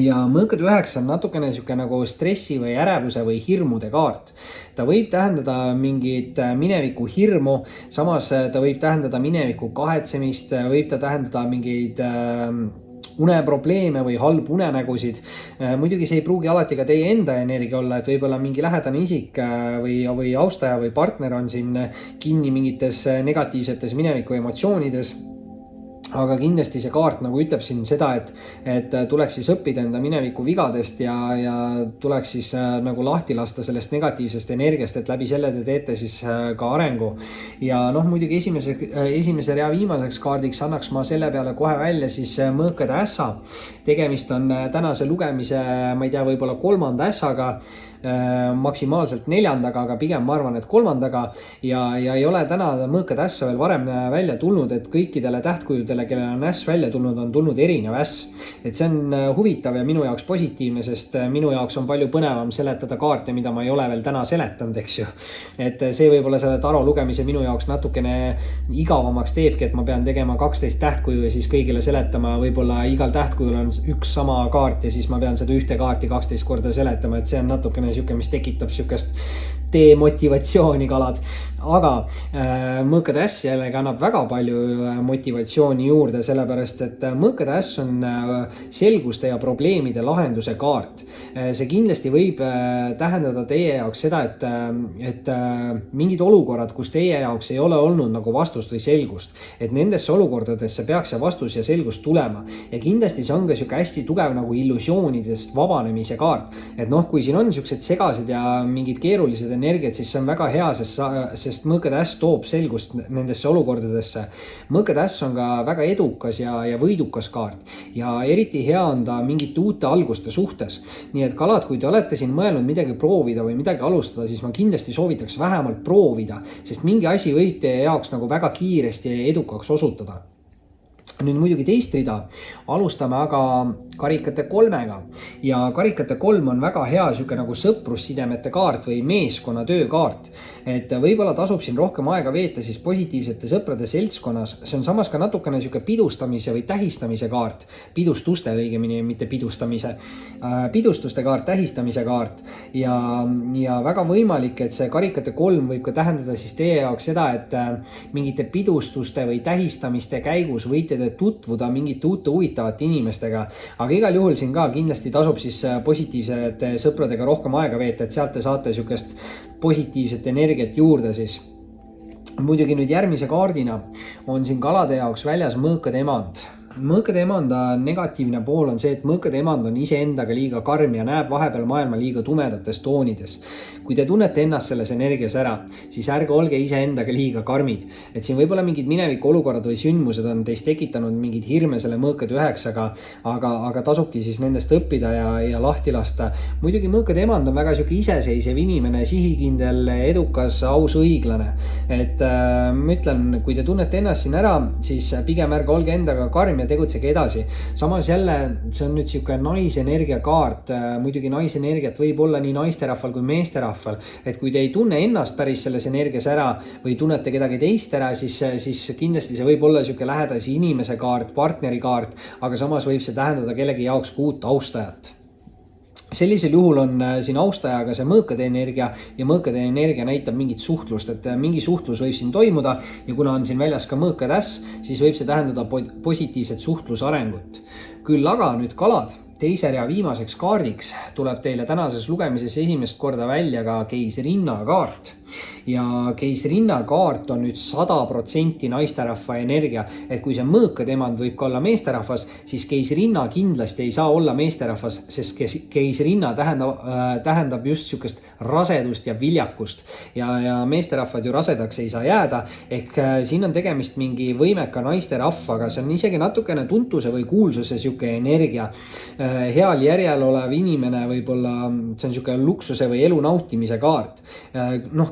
Ja mõõkad 9 on natukene siuke nagu stressi või ärevuse või hirmude kaart. Ta võib tähendada mingit mineviku hirmu, samas ta võib tähendada mineviku kahetsemist, võib ta tähendada mingeid uneprobleeme või halb unenägusid. Muidugi see ei pruugi alati ka teie enda energia olla, et võib-olla mingi lähedane isik või austaja või partner on siin kinni mingites negatiivsetes mineviku emotsioonides. Aga kindlasti see kaart nagu ütleb siin seda, et tuleks siis õppida enda mineviku vigadest ja tuleks siis nagu lahti lasta sellest negatiivsest energiast, et läbi selle te teete siis ka arengu. Ja muidugi esimese rea viimaseks kaardiks annaks ma selle peale kohe välja siis mõõkade ässa. Tegemist on tänase lugemise, ma ei tea, võib-olla 3. ässaga, maksimaalselt 4., aga pigem ma arvan, et 3. ja ei ole täna mõõkad ässa veel varem välja tulnud, et kõikidele tähtkujudele, kellel on äss välja tulnud, on tulnud erinev äss. Et see on huvitav ja minu jaoks positiivne, sest minu jaoks on palju põnevam seletada kaarte, mida ma ei ole veel täna seletanud, eks ju. Et see võib-olla selle taro lugemise minu jaoks natukene igavamaks teebki, et ma pean tegema 12 tähtkuju ja siis kõigile seletama, võib-olla igal tähtkujul on üks sama kaart ja siis ma pean seda ühte kaarti 12 korda seletama, et see on natukene siuke, mis tekitab siukest demotivatsiooni kalad, aga mõõkade äss jällegi annab väga palju motivatsiooni juurde, sellepärast et mõõkade äss on selguste ja probleemide lahenduse kaart. See kindlasti võib tähendada teie jaoks seda, et mingid olukorrad, kus teie jaoks ei ole olnud nagu vastust või selgust, et nendesse olukordadesse peaks see vastus ja selgus tulema. Ja kindlasti see on ka siuke hästi tugev nagu illusioonidest vabanemise kaart. Et kui siin on siuksed segased ja mingid keerulised energiat, siis see on väga hea, sest mõõkade äss toob selgust nendesse olukordadesse. Mõõkade äss on ka väga edukas ja võidukas kaart ja eriti hea on ta mingite uute alguste suhtes. Nii et kalad, kui te olete siin mõelnud midagi proovida või midagi alustada, siis ma kindlasti soovitaks vähemalt proovida, sest mingi asi võib teie jaoks nagu väga kiiresti edukaks osutada. Nüüd muidugi teist rida alustame aga karikate 3-ga ja karikate 3 on väga hea siuke nagu sõprussidemete kaart või meeskonna töökaart, et võib-olla tasub siin rohkem aega veeta siis positiivsete sõprade seltskonnas. See on samas ka natukene siuke pidustamise või tähistamise kaart, pidustuste õigemini, mitte pidustamise, pidustuste kaart, tähistamise kaart ja väga võimalik, et see karikate 3 võib ka tähendada siis teie jaoks seda, et mingite pidustuste või tähistamiste käigus võite tutvuda mingite uute huvitavate inimestega, aga igal juhul siin ka kindlasti tasub siis positiivsete sõpradega rohkem aega veeta, et sealt te saate siukest positiivset energiat juurde siis. Muidugi nüüd järgmise kaardina on siin kalade jaoks väljas mõõkade emand. Mõõkade emanda negatiivne pool on see, et mõõkade emand on iseendaga liiga karm ja näeb vahepeal maailma liiga tumedates toonides. Kui te tunnete ennast selles energias ära, siis ärge olge iseendaga liiga karmid. Et siin võib-olla mingid mineviku olukorrad või sündmused on teist tekitanud mingid hirme selle mõõkade 9-ga, aga tasubki siis nendest õppida ja lahti lasta. Muidugi mõõkade emand on väga siuke iseseisev inimene, sihikindel, edukas, aus, õiglane. Et ma ütlen, kui te tunnete ennast siin ära, siis pigem ärge olge endaga karm natukene tegutsege edasi. Samas jälle, see on nüüd siuke naisenergia kaart, muidugi naisenergiat võib olla nii naisterahval kui meesterahval, et kui te ei tunne ennast päris selles energias ära või tunnete kedagi teist ära, siis kindlasti see võib olla siuke lähedase inimese kaart, partneri kaart, aga samas võib see tähendada kellegi jaoks ka uut austajat. Sellisel juhul on siin austajaga see mõõkade energia ja mõõkade energia näitab mingit suhtlust, et mingi suhtlus võib siin toimuda ja kuna on siin väljas ka mõõkatäss, siis võib see tähendada positiivset suhtlusarengut. Küll aga nüüd kalad, teise rea viimaseks kaardiks tuleb teile tänases lugemises esimest korda välja ka keisrinna kaart. Ja keisrinna kaart on nüüd 100% naisterahva energia, et kui see mõõkademand võib ka olla meesterahvas, siis keisrinna kindlasti ei saa olla meesterahvas, sest keisrinna tähendab just sükest rasedust ja viljakust ja meesterahvad ju rasedaks ei saa jääda, ehk siin on tegemist mingi võimeka naisterahvaga, see on isegi natukene tuntuse või kuulsuse süke energia. Heal järjel olev inimene võib-olla, see on süke luksuse või elu nautimise kaart.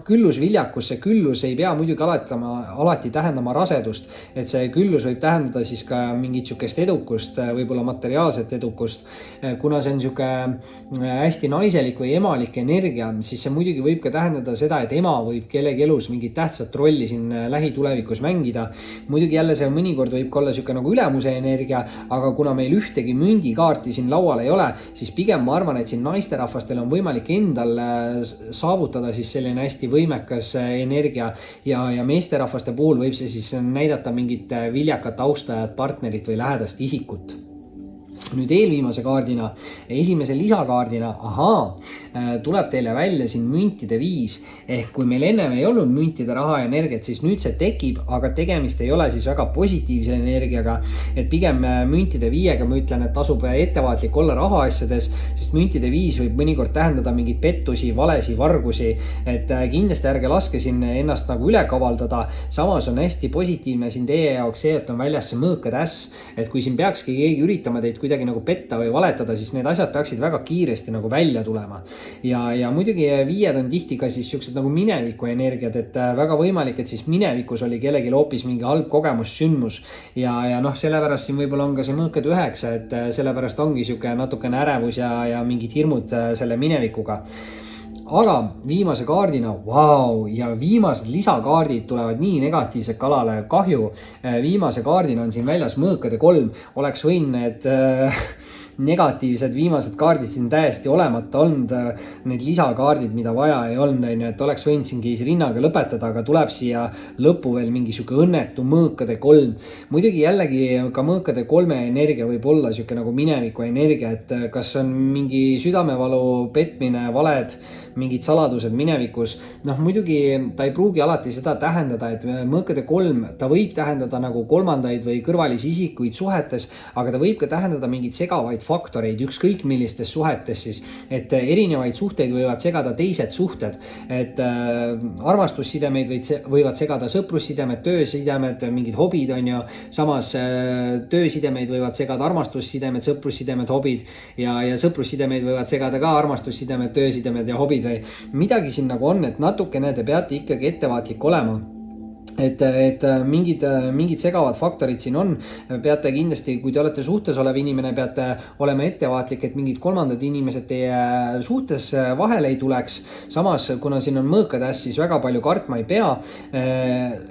Küllus viljakus, see küllus ei pea muidugi alati tähendama rasedust, et see küllus võib tähendada siis ka mingit sükest edukust, võib-olla materiaalset edukust. Kuna see on süke hästi naiselik või emalik energia, siis see muidugi võib ka tähendada seda, et ema võib kellegi elus mingit tähtsat rolli siin lähitulevikus mängida. Muidugi jälle see mõnikord võib ka olla süke nagu ülemuse energia, aga kuna meil ühtegi mündikaarti siin laual ei ole, siis pigem ma arvan, et siin naisterahvastel on võimalik endal saavutada siis selline hästi võimekas energia ja meesterahvaste puhul võib see siis näidata mingit viljakat austajat, partnerit või lähedast isikut. Nüüd eelviimase kaardina, esimese lisakaardina, tuleb teile välja siin müntide 5, ehk kui meil ennem ei olnud müntide raha ja energiat, siis nüüd see tekib, aga tegemist ei ole siis väga positiivse energiaga, et pigem müntide 5-ga ma ütlen, et tasub ettevaatlik olla rahaasjades, sest müntide 5 võib mõnikord tähendada mingit pettusi, valesi, vargusi, et kindlasti ärge laske siin ennast nagu üle kavaldada. Samas on hästi positiivne siin teie jaoks see, et on väljas see mõõkatäss, et kui siin peakski keegi üritama teid kuidagi nagu petta või valetada, siis need asjad peaksid väga kiiresti nagu välja tulema. Ja muidugi 5 on tihti ka siis siuksed nagu mineviku energiad, et väga võimalik, et siis minevikus oli kellelgi hoopis mingi halb kogemus, sündmus ja sellepärast siin võib-olla on ka see mõõkad 9, et sellepärast ongi siuke natukene ärevus ja mingid hirmud selle minevikuga. Aga viimase kaardina, ja viimased lisakaardid tulevad nii negatiivsed kalale, kahju. Viimase kaardina on siin väljas mõõkade 3, oleks võinud need negatiivsed viimased kaardid siin täiesti olemata olnud, need lisakaardid, mida vaja ei olnud, et oleks võinud siin keisrinnaga lõpetada, aga tuleb siia lõppu veel mingi siuke õnnetu mõõkade 3. Muidugi jällegi ka mõõkade 3 energia võib olla siuke nagu mineviku energia, et kas on mingi südamevalu, petmine, valed, mingid saladused minevikus. Muidugi ta ei pruugi alati seda tähendada, et mõõkade 3, ta võib tähendada nagu kolmandaid või kõrvalisi isikuid suhetes, aga ta võib ka tähendada mingid segavaid faktoreid, ükskõik millistes suhetes siis, et erinevaid suhteid võivad segada teised suhted, et armastussidemeid võivad segada sõprussidemed, töösidemed, mingid hobid on ju, samas töösidemeid võivad segada armastussidemed, sõprussidemed, hobid ja sõprussidemeid võivad segada ka armastussidemed, töösidemed ja hobid või midagi siin nagu on, et natukene te peate ikkagi ettevaatlik olema. Et mingid segavad faktorid siin on, peate kindlasti, kui te olete suhtes olev inimene, peate olema ettevaatlik, et mingid kolmandad inimesed teie suhtes vahele ei tuleks. Samas, kuna siin on mõõkatäss, siis väga palju kartma ei pea,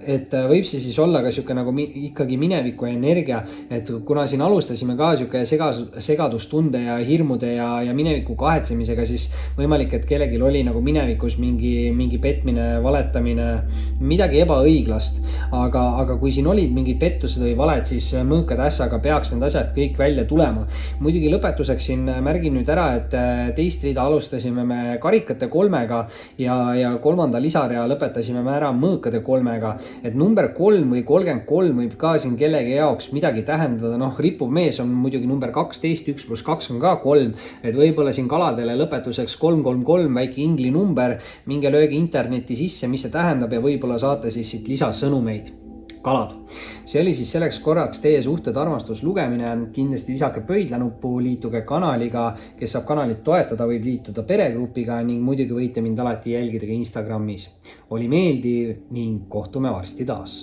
et võib see siis olla ka siuke nagu ikkagi mineviku energia, et kuna siin alustasime ka siuke segadustunde ja hirmude ja mineviku kahetsemisega, siis võimalik, et kellelgi oli nagu minevikus mingi petmine, valetamine, midagi ebaõiglast. Aga kui siin olid mingid pettused või valed, siis mõõkatässaga peaks need asjad kõik välja tulema. Muidugi lõpetuseks siin märgin nüüd ära, et teist rida alustasime me karikate 3-ga ja kolmanda lisarea lõpetasime me ära mõõkade 3-ga. Et number 3 või 33 võib ka siin kellegi jaoks midagi tähendada. Rippuv mees on muidugi number 12, 1 + 2 on ka 3. Et võib-olla siin kaladele lõpetuseks 333, väike ingli number, minge lööge interneti sisse, mis see tähendab ja võib-olla saate siis siit lisasõnumeid. Kalad. See oli siis selleks korraks teie suhted armastuslugemine. Kindlasti lisake pöidlanuppu, liituge kanaliga, kes saab kanalit toetada, võib liituda peregrupiga ning muidugi võite mind alati jälgida ka Instagramis. Oli meeldiv ning kohtume varsti taas.